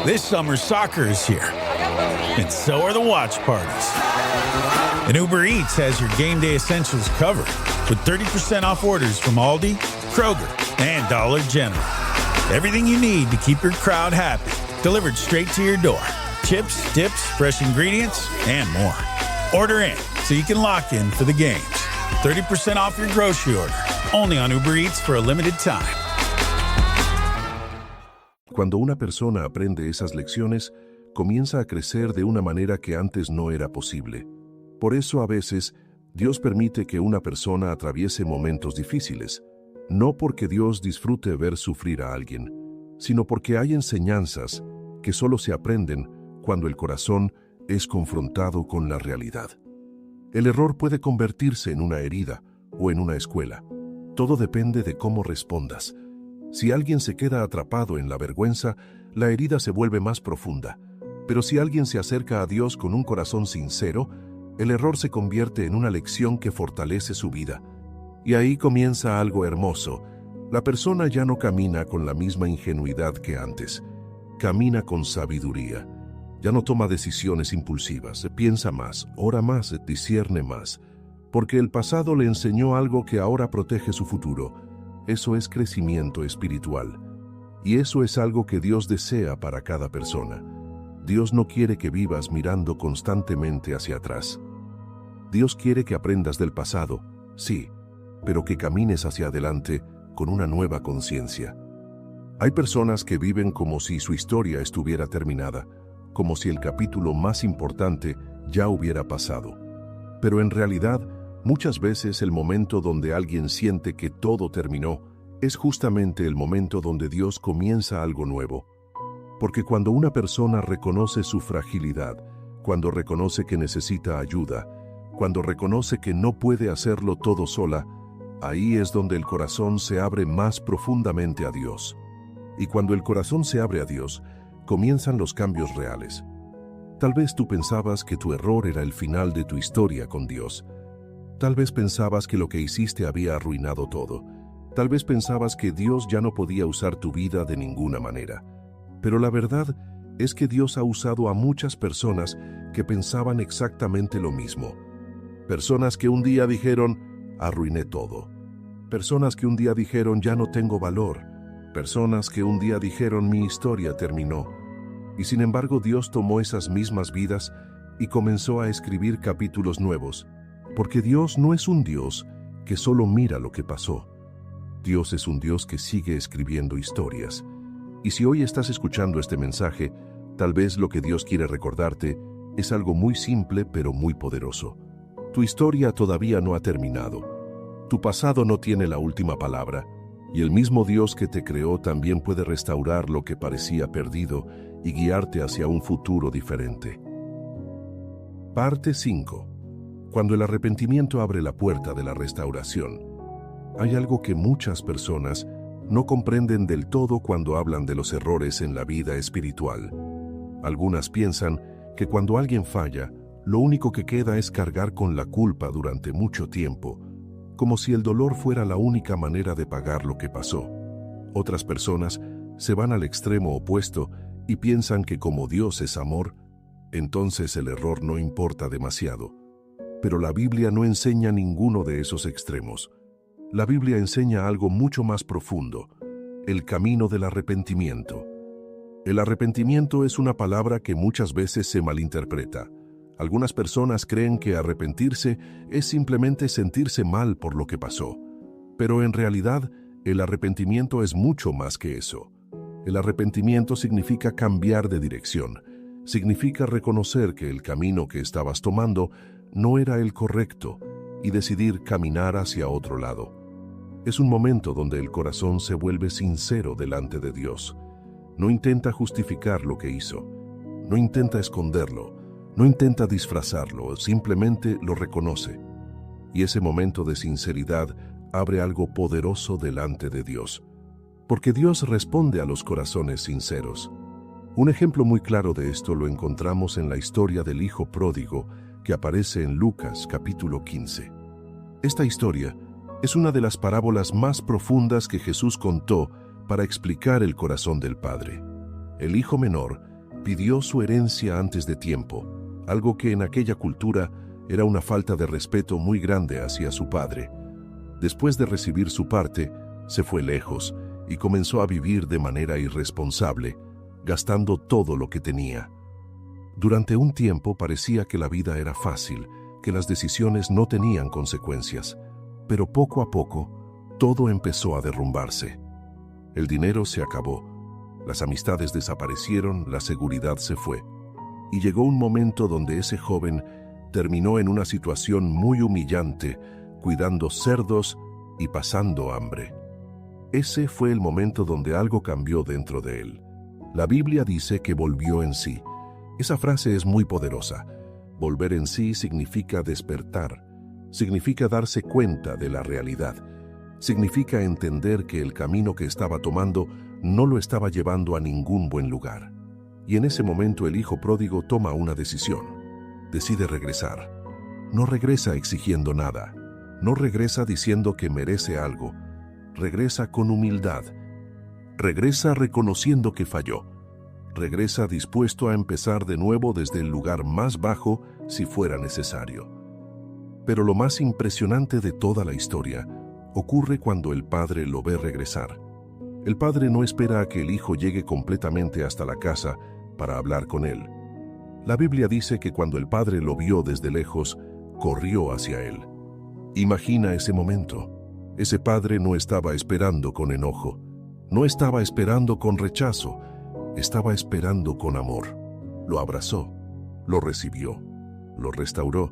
[SPEAKER 7] This summer, soccer is here, and so are the watch parties. And Uber Eats has your game day essentials covered with 30% off orders from Aldi, Kroger, and Dollar General. Everything you need to keep your crowd happy, delivered straight to your door. Chips, dips, fresh ingredients, and more. Order in so you can lock in for the games. 30% off your grocery order, only on Uber Eats for a limited time.
[SPEAKER 2] Cuando una persona aprende esas lecciones, comienza a crecer de una manera que antes no era posible. Por eso a veces, Dios permite que una persona atraviese momentos difíciles, no porque Dios disfrute ver sufrir a alguien, sino porque hay enseñanzas que solo se aprenden cuando el corazón es confrontado con la realidad. El error puede convertirse en una herida o en una escuela. Todo depende de cómo respondas. Si alguien se queda atrapado en la vergüenza, la herida se vuelve más profunda. Pero si alguien se acerca a Dios con un corazón sincero, el error se convierte en una lección que fortalece su vida. Y ahí comienza algo hermoso. La persona ya no camina con la misma ingenuidad que antes. Camina con sabiduría. Ya no toma decisiones impulsivas, piensa más, ora más, discierne más. Porque el pasado le enseñó algo que ahora protege su futuro. Eso es crecimiento espiritual. Y eso es algo que Dios desea para cada persona. Dios no quiere que vivas mirando constantemente hacia atrás. Dios quiere que aprendas del pasado, sí, pero que camines hacia adelante con una nueva conciencia. Hay personas que viven como si su historia estuviera terminada, como si el capítulo más importante ya hubiera pasado. Pero en realidad, muchas veces el momento donde alguien siente que todo terminó es justamente el momento donde Dios comienza algo nuevo. Porque cuando una persona reconoce su fragilidad, cuando reconoce que necesita ayuda, cuando reconoce que no puede hacerlo todo sola, ahí es donde el corazón se abre más profundamente a Dios. Y cuando el corazón se abre a Dios, comienzan los cambios reales. Tal vez tú pensabas que tu error era el final de tu historia con Dios. Tal vez pensabas que lo que hiciste había arruinado todo. Tal vez pensabas que Dios ya no podía usar tu vida de ninguna manera. Pero la verdad es que Dios ha usado a muchas personas que pensaban exactamente lo mismo. Personas que un día dijeron, arruiné todo. Personas que un día dijeron, ya no tengo valor. Personas que un día dijeron, mi historia terminó. Y sin embargo, Dios tomó esas mismas vidas y comenzó a escribir capítulos nuevos. Porque Dios no es un Dios que solo mira lo que pasó. Dios es un Dios que sigue escribiendo historias. Y si hoy estás escuchando este mensaje, tal vez lo que Dios quiere recordarte es algo muy simple pero muy poderoso. Tu historia todavía no ha terminado. Tu pasado no tiene la última palabra, y el mismo Dios que te creó también puede restaurar lo que parecía perdido y guiarte hacia un futuro diferente. Parte 5. Cuando el arrepentimiento abre la puerta de la restauración. Hay algo que muchas personas no comprenden del todo cuando hablan de los errores en la vida espiritual. Algunas piensan que cuando alguien falla, lo único que queda es cargar con la culpa durante mucho tiempo, como si el dolor fuera la única manera de pagar lo que pasó. Otras personas se van al extremo opuesto y piensan que como Dios es amor, entonces el error no importa demasiado. Pero la Biblia no enseña ninguno de esos extremos. La Biblia enseña algo mucho más profundo, el camino del arrepentimiento. El arrepentimiento es una palabra que muchas veces se malinterpreta. Algunas personas creen que arrepentirse es simplemente sentirse mal por lo que pasó. Pero en realidad, el arrepentimiento es mucho más que eso. El arrepentimiento significa cambiar de dirección. Significa reconocer que el camino que estabas tomando no era el correcto y decidir caminar hacia otro lado. Es un momento donde el corazón se vuelve sincero delante de Dios. No intenta justificar lo que hizo. No intenta esconderlo. No intenta disfrazarlo. Simplemente lo reconoce. Y ese momento de sinceridad abre algo poderoso delante de Dios. Porque Dios responde a los corazones sinceros. Un ejemplo muy claro de esto lo encontramos en la historia del hijo pródigo que aparece en Lucas capítulo 15. Esta historia es una de las parábolas más profundas que Jesús contó para explicar el corazón del Padre. El hijo menor pidió su herencia antes de tiempo, algo que en aquella cultura era una falta de respeto muy grande hacia su padre. Después de recibir su parte, se fue lejos y comenzó a vivir de manera irresponsable, gastando todo lo que tenía. Durante un tiempo parecía que la vida era fácil, que las decisiones no tenían consecuencias. Pero poco a poco, todo empezó a derrumbarse. El dinero se acabó, las amistades desaparecieron, la seguridad se fue. Y llegó un momento donde ese joven terminó en una situación muy humillante, cuidando cerdos y pasando hambre. Ese fue el momento donde algo cambió dentro de él. La Biblia dice que volvió en sí. Esa frase es muy poderosa. Volver en sí significa despertar. Significa darse cuenta de la realidad. Significa entender que el camino que estaba tomando no lo estaba llevando a ningún buen lugar. Y en ese momento el hijo pródigo toma una decisión. Decide regresar. No regresa exigiendo nada. No regresa diciendo que merece algo. Regresa con humildad. Regresa reconociendo que falló. Regresa dispuesto a empezar de nuevo desde el lugar más bajo si fuera necesario. Pero lo más impresionante de toda la historia ocurre cuando el padre lo ve regresar. El padre no espera a que el hijo llegue completamente hasta la casa para hablar con él. La Biblia dice que cuando el padre lo vio desde lejos, corrió hacia él. Imagina ese momento. Ese padre no estaba esperando con enojo, no estaba esperando con rechazo, estaba esperando con amor. Lo abrazó, lo recibió, lo restauró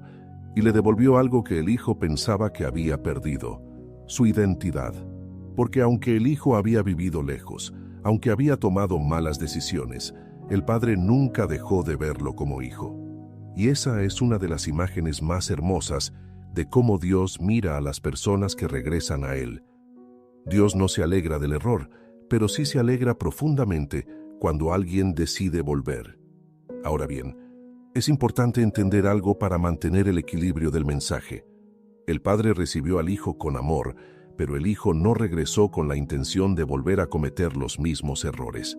[SPEAKER 2] y le devolvió algo que el hijo pensaba que había perdido, su identidad. Porque aunque el hijo había vivido lejos, aunque había tomado malas decisiones, el padre nunca dejó de verlo como hijo. Y esa es una de las imágenes más hermosas de cómo Dios mira a las personas que regresan a Él. Dios no se alegra del error, pero sí se alegra profundamente cuando alguien decide volver. Ahora bien, es importante entender algo para mantener el equilibrio del mensaje. El padre recibió al hijo con amor, pero el hijo no regresó con la intención de volver a cometer los mismos errores.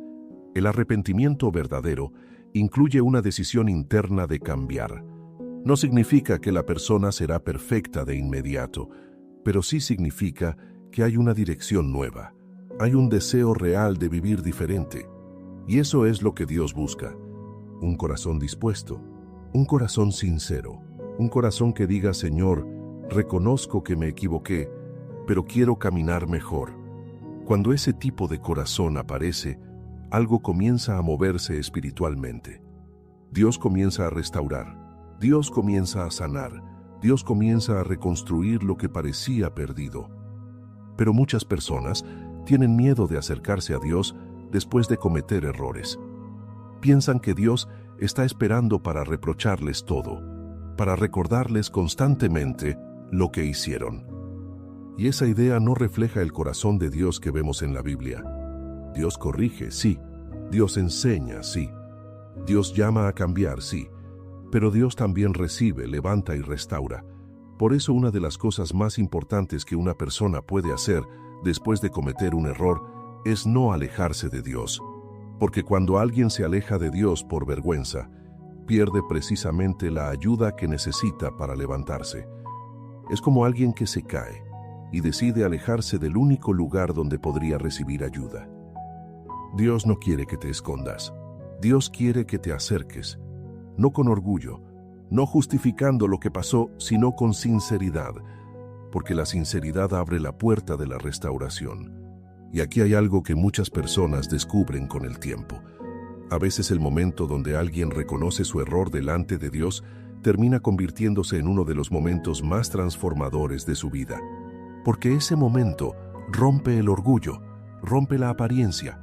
[SPEAKER 2] El arrepentimiento verdadero incluye una decisión interna de cambiar. No significa que la persona será perfecta de inmediato, pero sí significa que hay una dirección nueva. Hay un deseo real de vivir diferente. Y eso es lo que Dios busca. Un corazón dispuesto, un corazón sincero, un corazón que diga: Señor, reconozco que me equivoqué, pero quiero caminar mejor. Cuando ese tipo de corazón aparece, algo comienza a moverse espiritualmente. Dios comienza a restaurar, Dios comienza a sanar, Dios comienza a reconstruir lo que parecía perdido. Pero muchas personas tienen miedo de acercarse a Dios después de cometer errores. Piensan que Dios está esperando para reprocharles todo, para recordarles constantemente lo que hicieron. Y esa idea no refleja el corazón de Dios que vemos en la Biblia. Dios corrige, sí. Dios enseña, sí. Dios llama a cambiar, sí. Pero Dios también recibe, levanta y restaura. Por eso una de las cosas más importantes que una persona puede hacer después de cometer un error es no alejarse de Dios. Porque cuando alguien se aleja de Dios por vergüenza, pierde precisamente la ayuda que necesita para levantarse. Es como alguien que se cae y decide alejarse del único lugar donde podría recibir ayuda. Dios no quiere que te escondas. Dios quiere que te acerques, no con orgullo, no justificando lo que pasó, sino con sinceridad, porque la sinceridad abre la puerta de la restauración. Y aquí hay algo que muchas personas descubren con el tiempo. A veces el momento donde alguien reconoce su error delante de Dios termina convirtiéndose en uno de los momentos más transformadores de su vida. Porque ese momento rompe el orgullo, rompe la apariencia,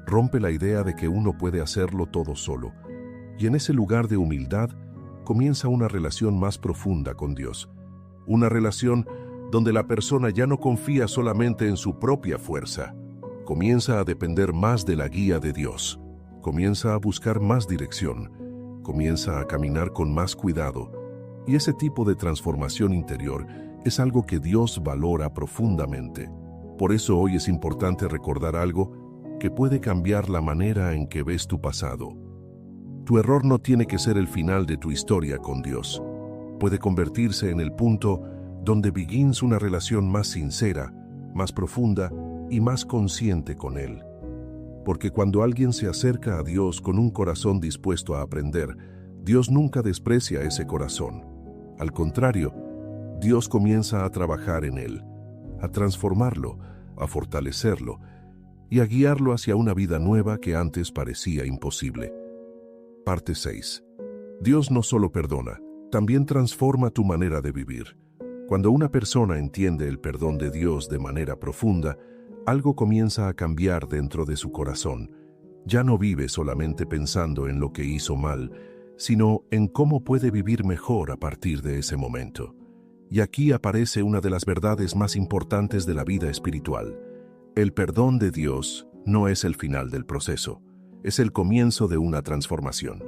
[SPEAKER 2] rompe la idea de que uno puede hacerlo todo solo. Y en ese lugar de humildad comienza una relación más profunda con Dios. Una relación donde la persona ya no confía solamente en su propia fuerza. Comienza a depender más de la guía de Dios. Comienza a buscar más dirección. Comienza a caminar con más cuidado. Y ese tipo de transformación interior es algo que Dios valora profundamente. Por eso hoy es importante recordar algo que puede cambiar la manera en que ves tu pasado. Tu error no tiene que ser el final de tu historia con Dios. Puede convertirse en el punto donde begins una relación más sincera, más profunda y más consciente con Él. Porque cuando alguien se acerca a Dios con un corazón dispuesto a aprender, Dios nunca desprecia ese corazón. Al contrario, Dios comienza a trabajar en él, a transformarlo, a fortalecerlo y a guiarlo hacia una vida nueva que antes parecía imposible. Parte 6. Dios no solo perdona, también transforma tu manera de vivir. Cuando una persona entiende el perdón de Dios de manera profunda, algo comienza a cambiar dentro de su corazón. Ya no vive solamente pensando en lo que hizo mal, sino en cómo puede vivir mejor a partir de ese momento. Y aquí aparece una de las verdades más importantes de la vida espiritual. El perdón de Dios no es el final del proceso, es el comienzo de una transformación.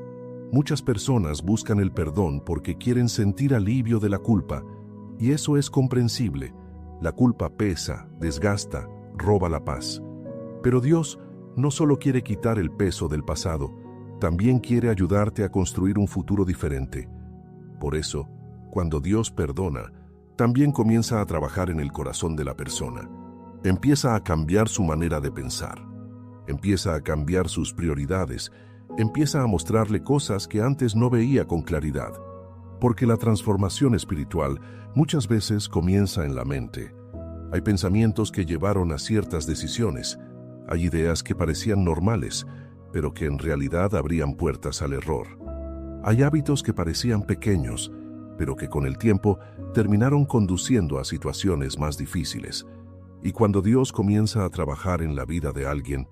[SPEAKER 2] Muchas personas buscan el perdón porque quieren sentir alivio de la culpa, y eso es comprensible. La culpa pesa, desgasta, roba la paz. Pero Dios no solo quiere quitar el peso del pasado, también quiere ayudarte a construir un futuro diferente. Por eso, cuando Dios perdona, también comienza a trabajar en el corazón de la persona. Empieza a cambiar su manera de pensar. Empieza a cambiar sus prioridades. Empieza a mostrarle cosas que antes no veía con claridad. Porque la transformación espiritual muchas veces comienza en la mente. Hay pensamientos que llevaron a ciertas decisiones. Hay ideas que parecían normales, pero que en realidad abrían puertas al error. Hay hábitos que parecían pequeños, pero que con el tiempo terminaron conduciendo a situaciones más difíciles. Y cuando Dios comienza a trabajar en la vida de alguien,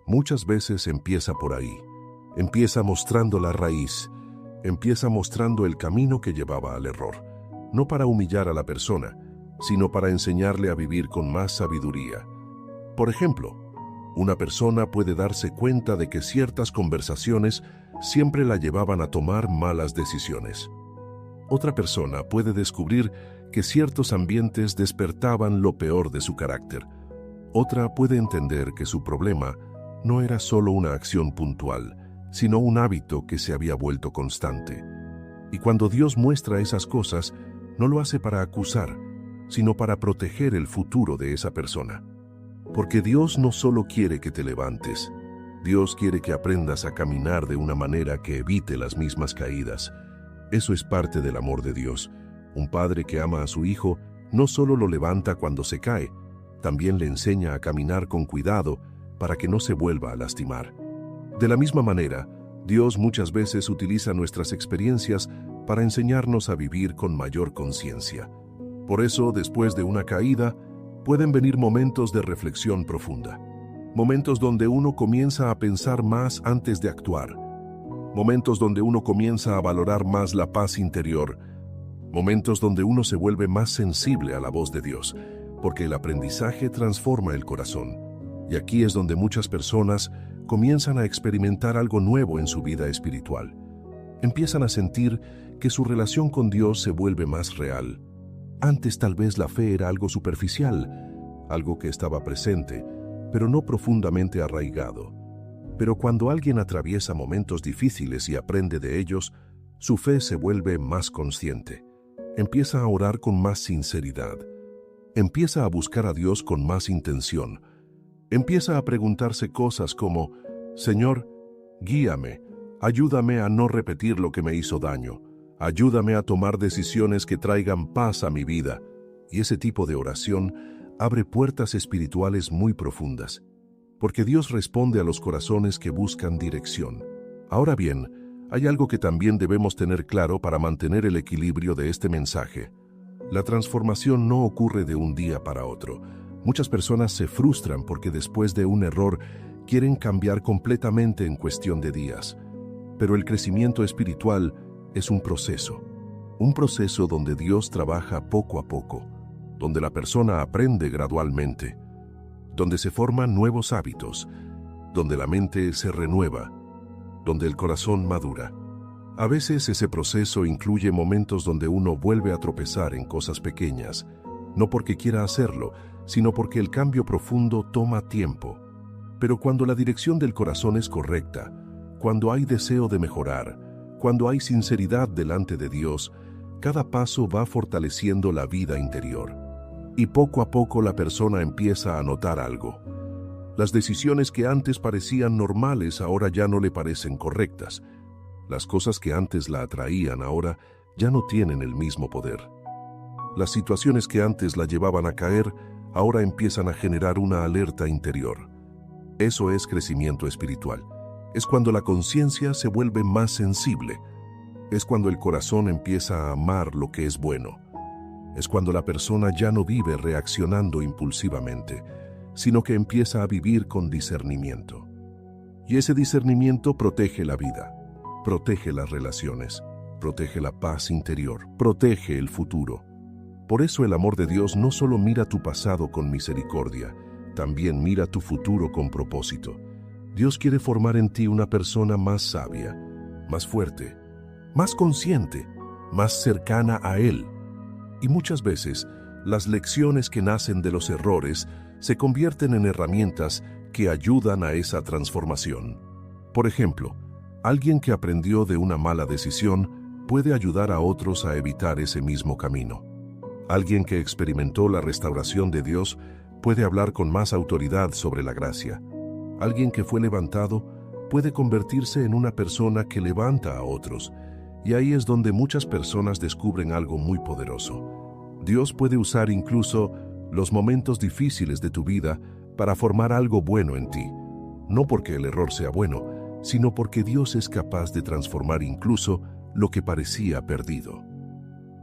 [SPEAKER 2] muchas veces empieza por ahí. Empieza mostrando la raíz, empieza mostrando el camino que llevaba al error. No para humillar a la persona, sino para enseñarle a vivir con más sabiduría. Por ejemplo, una persona puede darse cuenta de que ciertas conversaciones siempre la llevaban a tomar malas decisiones. Otra persona puede descubrir que ciertos ambientes despertaban lo peor de su carácter. Otra puede entender que su problema no era solo una acción puntual, sino un hábito que se había vuelto constante. Y cuando Dios muestra esas cosas, no lo hace para acusar, sino para proteger el futuro de esa persona. Porque Dios no solo quiere que te levantes, Dios quiere que aprendas a caminar de una manera que evite las mismas caídas. Eso es parte del amor de Dios. Un padre que ama a su hijo no solo lo levanta cuando se cae, también le enseña a caminar con cuidado para que no se vuelva a lastimar. De la misma manera, Dios muchas veces utiliza nuestras experiencias para enseñarnos a vivir con mayor conciencia. Por eso, después de una caída, pueden venir momentos de reflexión profunda. Momentos donde uno comienza a pensar más antes de actuar. Momentos donde uno comienza a valorar más la paz interior. Momentos donde uno se vuelve más sensible a la voz de Dios, porque el aprendizaje transforma el corazón. Y aquí es donde muchas personas comienzan a experimentar algo nuevo en su vida espiritual. Empiezan a sentir que su relación con Dios se vuelve más real. Antes tal vez la fe era algo superficial, algo que estaba presente, pero no profundamente arraigado. Pero cuando alguien atraviesa momentos difíciles y aprende de ellos, su fe se vuelve más consciente. Empieza a orar con más sinceridad. Empieza a buscar a Dios con más intención. Empieza a preguntarse cosas como: Señor, guíame, ayúdame a no repetir lo que me hizo daño, ayúdame a tomar decisiones que traigan paz a mi vida. Y ese tipo de oración abre puertas espirituales muy profundas, porque Dios responde a los corazones que buscan dirección. Ahora bien, hay algo que también debemos tener claro para mantener el equilibrio de este mensaje. La transformación no ocurre de un día para otro. Muchas personas se frustran porque después de un error quieren cambiar completamente en cuestión de días. Pero el crecimiento espiritual es un proceso donde Dios trabaja poco a poco, donde la persona aprende gradualmente, donde se forman nuevos hábitos, donde la mente se renueva, donde el corazón madura. A veces ese proceso incluye momentos donde uno vuelve a tropezar en cosas pequeñas, no porque quiera hacerlo, sino porque el cambio profundo toma tiempo. Pero cuando la dirección del corazón es correcta, cuando hay deseo de mejorar, cuando hay sinceridad delante de Dios, cada paso va fortaleciendo la vida interior. Y poco a poco la persona empieza a notar algo. Las decisiones que antes parecían normales ahora ya no le parecen correctas. Las cosas que antes la atraían ahora ya no tienen el mismo poder. Las situaciones que antes la llevaban a caer ahora empiezan a generar una alerta interior. Eso es crecimiento espiritual. Es cuando la conciencia se vuelve más sensible. Es cuando el corazón empieza a amar lo que es bueno. Es cuando la persona ya no vive reaccionando impulsivamente, sino que empieza a vivir con discernimiento. Y ese discernimiento protege la vida, protege las relaciones, protege la paz interior, protege el futuro. Por eso el amor de Dios no solo mira tu pasado con misericordia, también mira tu futuro con propósito. Dios quiere formar en ti una persona más sabia, más fuerte, más consciente, más cercana a Él. Y muchas veces, las lecciones que nacen de los errores se convierten en herramientas que ayudan a esa transformación. Por ejemplo, alguien que aprendió de una mala decisión puede ayudar a otros a evitar ese mismo camino. Alguien que experimentó la restauración de Dios puede hablar con más autoridad sobre la gracia. Alguien que fue levantado puede convertirse en una persona que levanta a otros. Y ahí es donde muchas personas descubren algo muy poderoso. Dios puede usar incluso los momentos difíciles de tu vida para formar algo bueno en ti. No porque el error sea bueno, sino porque Dios es capaz de transformar incluso lo que parecía perdido.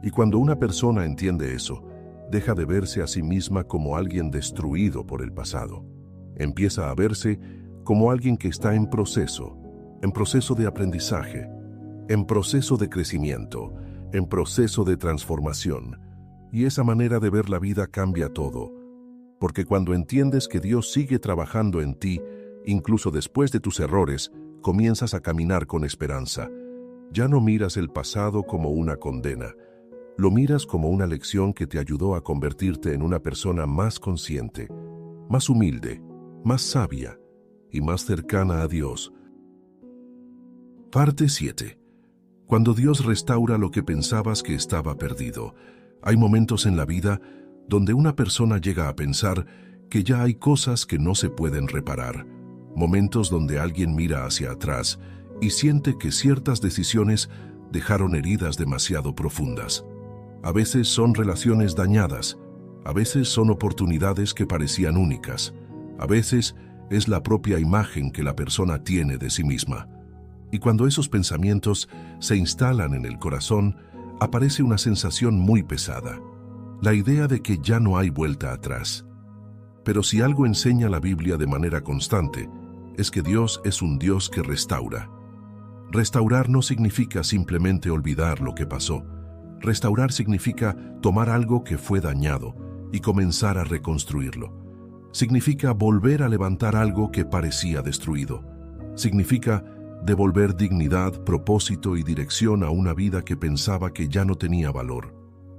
[SPEAKER 2] Y cuando una persona entiende eso, deja de verse a sí misma como alguien destruido por el pasado. Empieza a verse como alguien que está en proceso de aprendizaje, en proceso de crecimiento, en proceso de transformación. Y esa manera de ver la vida cambia todo. Porque cuando entiendes que Dios sigue trabajando en ti, incluso después de tus errores, comienzas a caminar con esperanza. Ya no miras el pasado como una condena. Lo miras como una lección que te ayudó a convertirte en una persona más consciente, más humilde, más sabia y más cercana a Dios. Parte 7. Cuando Dios restaura lo que pensabas que estaba perdido. Hay momentos en la vida donde una persona llega a pensar que ya hay cosas que no se pueden reparar. Momentos donde alguien mira hacia atrás y siente que ciertas decisiones dejaron heridas demasiado profundas. A veces son relaciones dañadas, a veces son oportunidades que parecían únicas, a veces es la propia imagen que la persona tiene de sí misma. Y cuando esos pensamientos se instalan en el corazón, aparece una sensación muy pesada, la idea de que ya no hay vuelta atrás. Pero si algo enseña la Biblia de manera constante, es que Dios es un Dios que restaura. Restaurar no significa simplemente olvidar lo que pasó. Restaurar significa tomar algo que fue dañado y comenzar a reconstruirlo. Significa volver a levantar algo que parecía destruido. Significa devolver dignidad, propósito y dirección a una vida que pensaba que ya no tenía valor.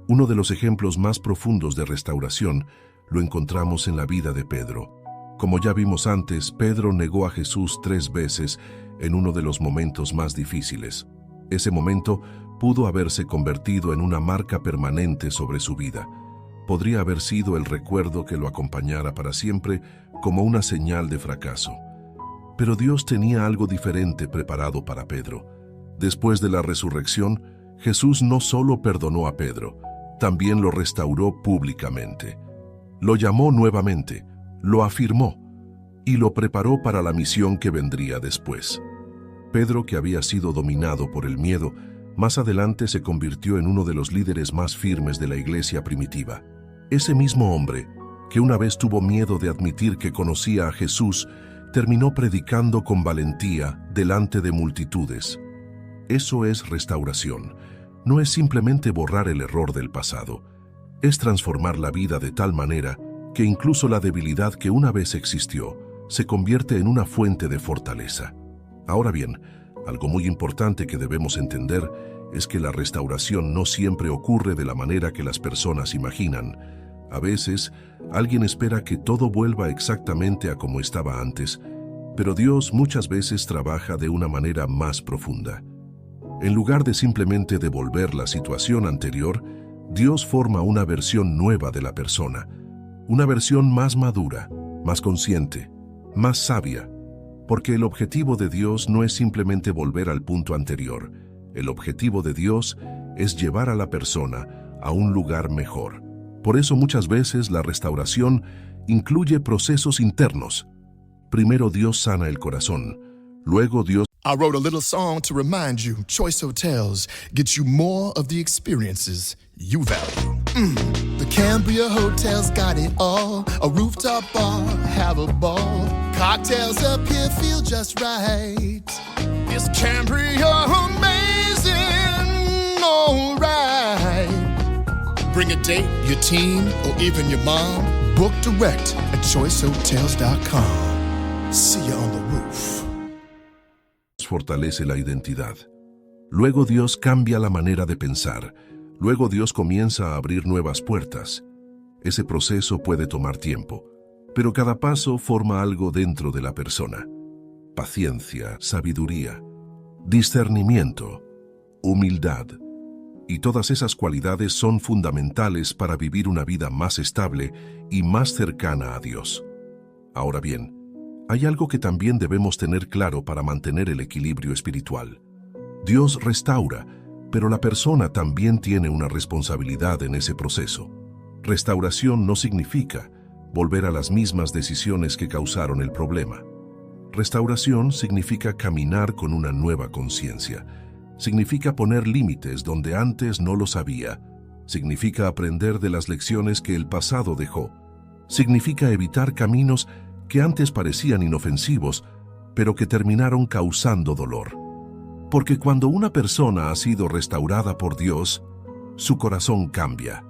[SPEAKER 2] Uno de los ejemplos más profundos de restauración lo encontramos en la vida de Pedro. Como ya vimos antes, Pedro negó a Jesús 3 veces en uno de los momentos más difíciles. Ese momento pudo haberse convertido en una marca permanente sobre su vida. Podría haber sido el recuerdo que lo acompañara para siempre como una señal de fracaso. Pero Dios tenía algo diferente preparado para Pedro. Después de la resurrección, Jesús no solo perdonó a Pedro, también lo restauró públicamente. Lo llamó nuevamente, lo afirmó y lo preparó para la misión que vendría después. Pedro, que había sido dominado por el miedo, más adelante se convirtió en uno de los líderes más firmes de la iglesia primitiva. Ese mismo hombre, que una vez tuvo miedo de admitir que conocía a Jesús, terminó predicando con valentía delante de multitudes. Eso es restauración. No es simplemente borrar el error del pasado. Es transformar la vida de tal manera que incluso la debilidad que una vez existió se convierte en una fuente de fortaleza. Ahora bien, algo muy importante que debemos entender es que la restauración no siempre ocurre de la manera que las personas imaginan. A veces, alguien espera que todo vuelva exactamente a como estaba antes, pero Dios muchas veces trabaja de una manera más profunda. En lugar de simplemente devolver la situación anterior, Dios forma una versión nueva de la persona, una versión más madura, más consciente, más sabia, porque el objetivo de Dios no es simplemente volver al punto anterior. El objetivo de Dios es llevar a la persona a un lugar mejor. Por eso muchas veces la restauración incluye procesos internos. Primero Dios sana el corazón, luego Dios...
[SPEAKER 8] I wrote a little song to remind you, Choice Hotels gets you more of the experiences you value. The Cambria Hotel's got it all. A rooftop bar, have a ball. Cocktails up here feel just right. Is Cambria amazing? Alright. Bring a date, your team, or even your mom. Book direct at choicehotels.com. See you on the roof.
[SPEAKER 2] Fortalece la identidad. Luego Dios cambia la manera de pensar. Luego Dios comienza a abrir nuevas puertas. Ese proceso puede tomar tiempo, pero cada paso forma algo dentro de la persona. Paciencia, sabiduría, discernimiento, humildad. Y todas esas cualidades son fundamentales para vivir una vida más estable y más cercana a Dios. Ahora bien, hay algo que también debemos tener claro para mantener el equilibrio espiritual. Dios restaura, pero la persona también tiene una responsabilidad en ese proceso. Restauración no significa volver a las mismas decisiones que causaron el problema. Restauración significa caminar con una nueva conciencia. Significa poner límites donde antes no los había. Significa aprender de las lecciones que el pasado dejó. Significa evitar caminos que antes parecían inofensivos, pero que terminaron causando dolor. Porque cuando una persona ha sido restaurada por Dios, su corazón cambia.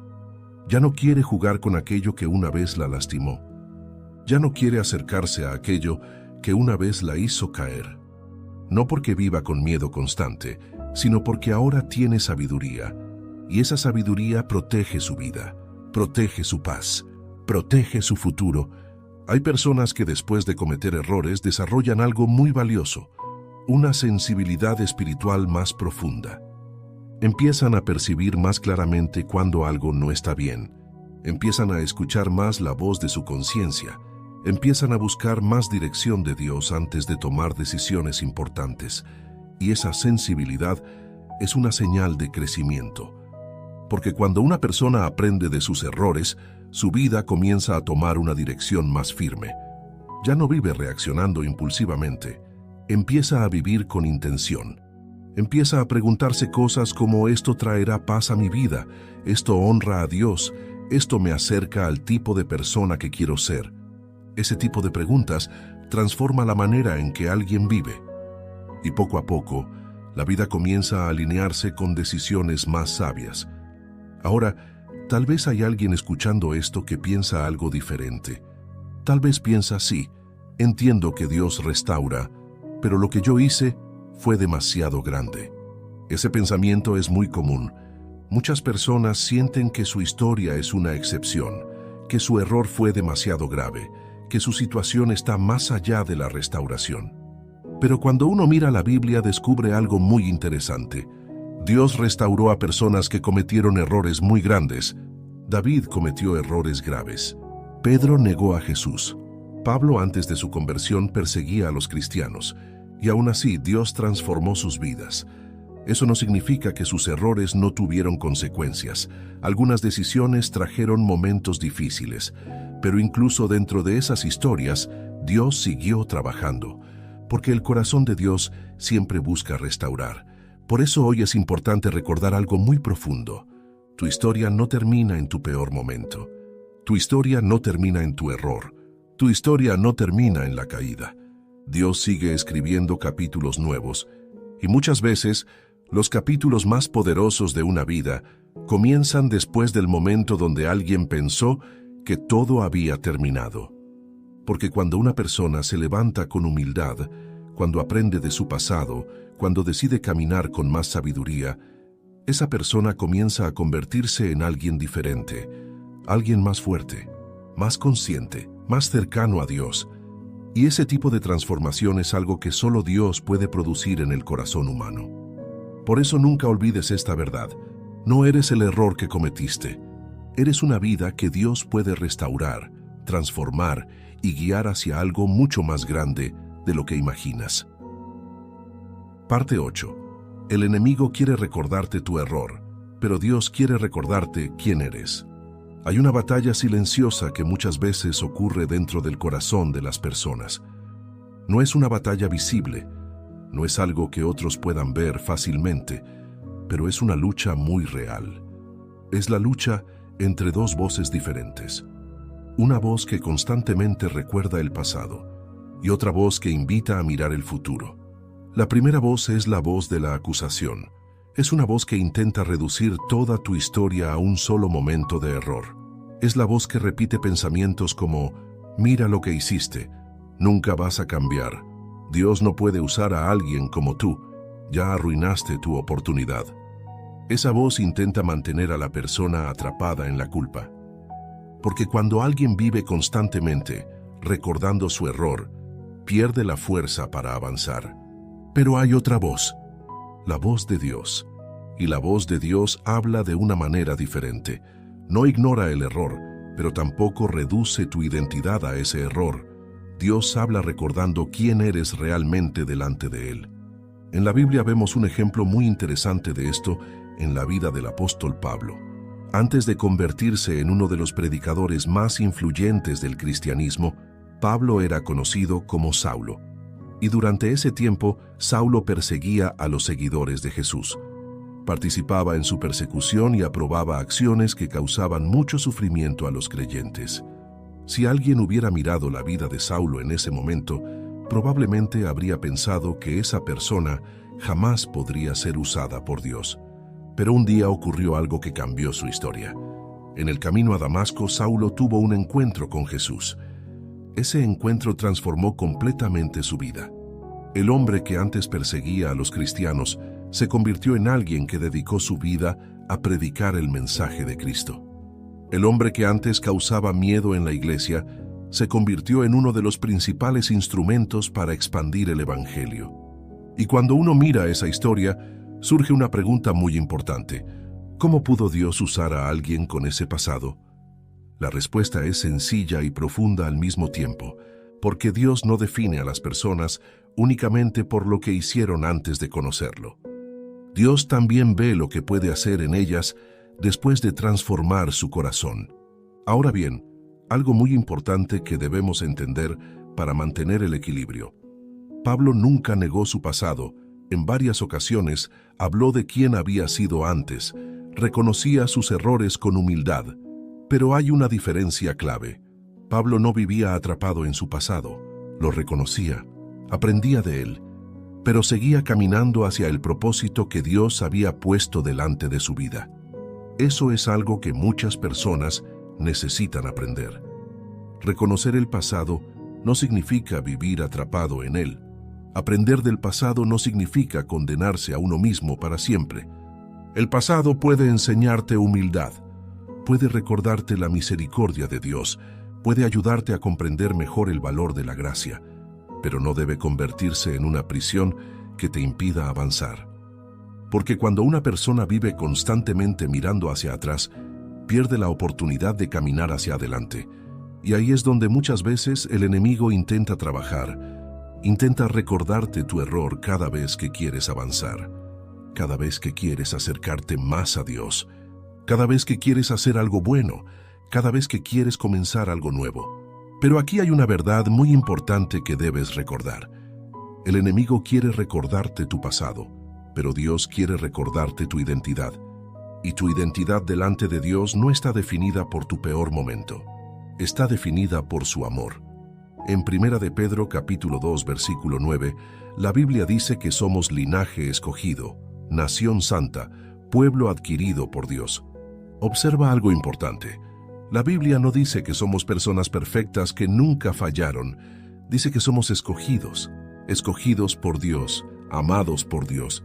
[SPEAKER 2] Ya no quiere jugar con aquello que una vez la lastimó. Ya no quiere acercarse a aquello que una vez la hizo caer. No porque viva con miedo constante, sino porque ahora tiene sabiduría. Y esa sabiduría protege su vida, protege su paz, protege su futuro. Hay personas que después de cometer errores desarrollan algo muy valioso, una sensibilidad espiritual más profunda. Empiezan a percibir más claramente cuando algo no está bien. Empiezan a escuchar más la voz de su conciencia. Empiezan a buscar más dirección de Dios antes de tomar decisiones importantes. Y esa sensibilidad es una señal de crecimiento. Porque cuando una persona aprende de sus errores, su vida comienza a tomar una dirección más firme. Ya no vive reaccionando impulsivamente. empieza a vivir con intención. Empieza a preguntarse cosas como esto traerá paz a mi vida, esto honra a Dios, esto me acerca al tipo de persona que quiero ser. Ese tipo de preguntas transforma la manera en que alguien vive. Y poco a poco, la vida comienza a alinearse con decisiones más sabias. Ahora, tal vez hay alguien escuchando esto que piensa algo diferente. Tal vez piensa, sí, entiendo que Dios restaura, pero lo que yo hice fue demasiado grande. Ese pensamiento es muy común. Muchas personas sienten que su historia es una excepción, que su error fue demasiado grave, que su situación está más allá de la restauración. Pero cuando uno mira la Biblia descubre algo muy interesante. Dios restauró a personas que cometieron errores muy grandes. David cometió errores graves. Pedro negó a Jesús. Pablo antes de su conversión perseguía a los cristianos. Y aún así Dios transformó sus vidas. Eso no significa que sus errores no tuvieron consecuencias. Algunas decisiones trajeron momentos difíciles. Pero incluso dentro de esas historias, Dios siguió trabajando. Porque el corazón de Dios siempre busca restaurar. Por eso hoy es importante recordar algo muy profundo. Tu historia no termina en tu peor momento. Tu historia no termina en tu error. Tu historia no termina en la caída. Dios sigue escribiendo capítulos nuevos. Y muchas veces, los capítulos más poderosos de una vida comienzan después del momento donde alguien pensó que todo había terminado. Porque cuando una persona se levanta con humildad, cuando aprende de su pasado, cuando decide caminar con más sabiduría, esa persona comienza a convertirse en alguien diferente, alguien más fuerte, más consciente, más cercano a Dios. Y ese tipo de transformación es algo que solo Dios puede producir en el corazón humano. Por eso nunca olvides esta verdad. No eres el error que cometiste. Eres una vida que Dios puede restaurar, transformar y guiar hacia algo mucho más grande de lo que imaginas. Parte 8. El enemigo quiere recordarte tu error, pero Dios quiere recordarte quién eres. Hay una batalla silenciosa que muchas veces ocurre dentro del corazón de las personas. No es una batalla visible, no es algo que otros puedan ver fácilmente, pero es una lucha muy real. Es la lucha entre dos voces diferentes. Una voz que constantemente recuerda el pasado y otra voz que invita a mirar el futuro. La primera voz es la voz de la acusación. Es una voz que intenta reducir toda tu historia a un solo momento de error. Es la voz que repite pensamientos como, mira lo que hiciste, nunca vas a cambiar, Dios no puede usar a alguien como tú, ya arruinaste tu oportunidad. Esa voz intenta mantener a la persona atrapada en la culpa. Porque cuando alguien vive constantemente, recordando su error, pierde la fuerza para avanzar. Pero hay otra voz, la voz de Dios. Y la voz de Dios habla de una manera diferente. No ignora el error, pero tampoco reduce tu identidad a ese error. Dios habla recordando quién eres realmente delante de Él. En la Biblia vemos un ejemplo muy interesante de esto en la vida del apóstol Pablo. Antes de convertirse en uno de los predicadores más influyentes del cristianismo, Pablo era conocido como Saulo. Y durante ese tiempo, Saulo perseguía a los seguidores de Jesús. Participaba en su persecución y aprobaba acciones que causaban mucho sufrimiento a los creyentes. Si alguien hubiera mirado la vida de Saulo en ese momento, probablemente habría pensado que esa persona jamás podría ser usada por Dios. Pero un día ocurrió algo que cambió su historia. En el camino a Damasco, Saulo tuvo un encuentro con Jesús. Ese encuentro transformó completamente su vida. El hombre que antes perseguía a los cristianos se convirtió en alguien que dedicó su vida a predicar el mensaje de Cristo. El hombre que antes causaba miedo en la iglesia se convirtió en uno de los principales instrumentos para expandir el evangelio. Y cuando uno mira esa historia, surge una pregunta muy importante. ¿Cómo pudo Dios usar a alguien con ese pasado? La respuesta es sencilla y profunda al mismo tiempo, porque Dios no define a las personas únicamente por lo que hicieron antes de conocerlo. Dios también ve lo que puede hacer en ellas después de transformar su corazón. Ahora bien, algo muy importante que debemos entender para mantener el equilibrio. Pablo nunca negó su pasado. En varias ocasiones habló de quién había sido antes, reconocía sus errores con humildad. Pero hay una diferencia clave. Pablo no vivía atrapado en su pasado, lo reconocía, aprendía de él, pero seguía caminando hacia el propósito que Dios había puesto delante de su vida. Eso es algo que muchas personas necesitan aprender. Reconocer el pasado no significa vivir atrapado en él. Aprender del pasado no significa condenarse a uno mismo para siempre. El pasado puede enseñarte humildad, puede recordarte la misericordia de Dios, puede ayudarte a comprender mejor el valor de la gracia, pero no debe convertirse en una prisión que te impida avanzar. Porque cuando una persona vive constantemente mirando hacia atrás, pierde la oportunidad de caminar hacia adelante. Y ahí es donde muchas veces el enemigo intenta trabajar, intenta recordarte tu error cada vez que quieres avanzar, cada vez que quieres acercarte más a Dios, cada vez que quieres hacer algo bueno, cada vez que quieres comenzar algo nuevo. Pero aquí hay una verdad muy importante que debes recordar. El enemigo quiere recordarte tu pasado, pero Dios quiere recordarte tu identidad. Y tu identidad delante de Dios no está definida por tu peor momento, está definida por su amor. En 1 de Pedro capítulo 2 versículo 9, la Biblia dice que somos linaje escogido, nación santa, pueblo adquirido por Dios. Observa algo importante. La Biblia no dice que somos personas perfectas que nunca fallaron. Dice que somos escogidos, escogidos por Dios, amados por Dios,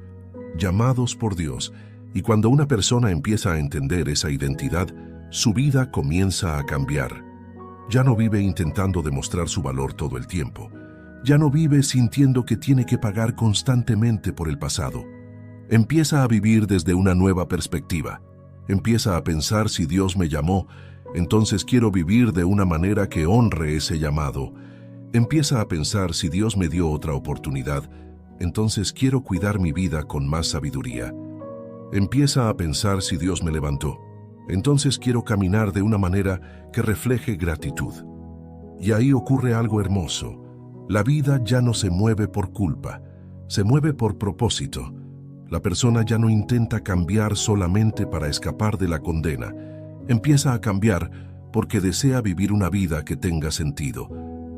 [SPEAKER 2] llamados por Dios. Y cuando una persona empieza a entender esa identidad, su vida comienza a cambiar. Ya no vive intentando demostrar su valor todo el tiempo. Ya no vive sintiendo que tiene que pagar constantemente por el pasado. Empieza a vivir desde una nueva perspectiva. Empieza a pensar: si Dios me llamó, entonces quiero vivir de una manera que honre ese llamado. Empieza a pensar: si Dios me dio otra oportunidad, entonces quiero cuidar mi vida con más sabiduría. Empieza a pensar: si Dios me levantó, entonces quiero caminar de una manera que refleje gratitud. Y ahí ocurre algo hermoso. La vida ya no se mueve por culpa, se mueve por propósito. La persona ya no intenta cambiar solamente para escapar de la condena. Empieza a cambiar porque desea vivir una vida que tenga sentido,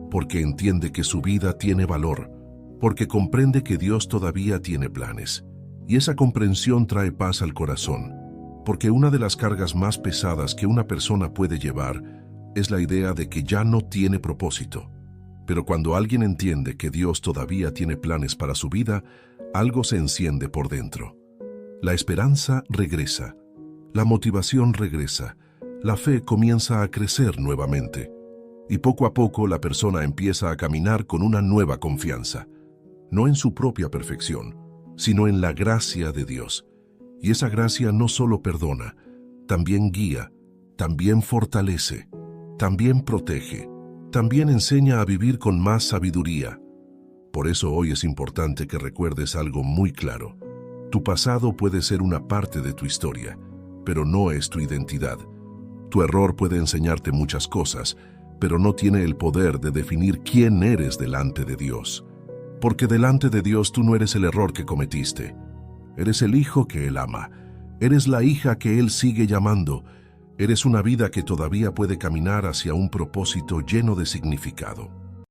[SPEAKER 2] porque entiende que su vida tiene valor, porque comprende que Dios todavía tiene planes. Y esa comprensión trae paz al corazón, porque una de las cargas más pesadas que una persona puede llevar es la idea de que ya no tiene propósito. Pero cuando alguien entiende que Dios todavía tiene planes para su vida, algo se enciende por dentro. La esperanza regresa, la motivación regresa, la fe comienza a crecer nuevamente. Y poco a poco la persona empieza a caminar con una nueva confianza, no en su propia perfección, sino en la gracia de Dios. Y esa gracia no solo perdona, también guía, también fortalece, también protege, también enseña a vivir con más sabiduría. Por eso hoy es importante que recuerdes algo muy claro. Tu pasado puede ser una parte de tu historia, pero no es tu identidad. Tu error puede enseñarte muchas cosas, pero no tiene el poder de definir quién eres delante de Dios. Porque delante de Dios tú no eres el error que cometiste. Eres el hijo que Él ama. Eres la hija que Él sigue llamando. Eres una vida que todavía puede caminar hacia un propósito lleno de significado.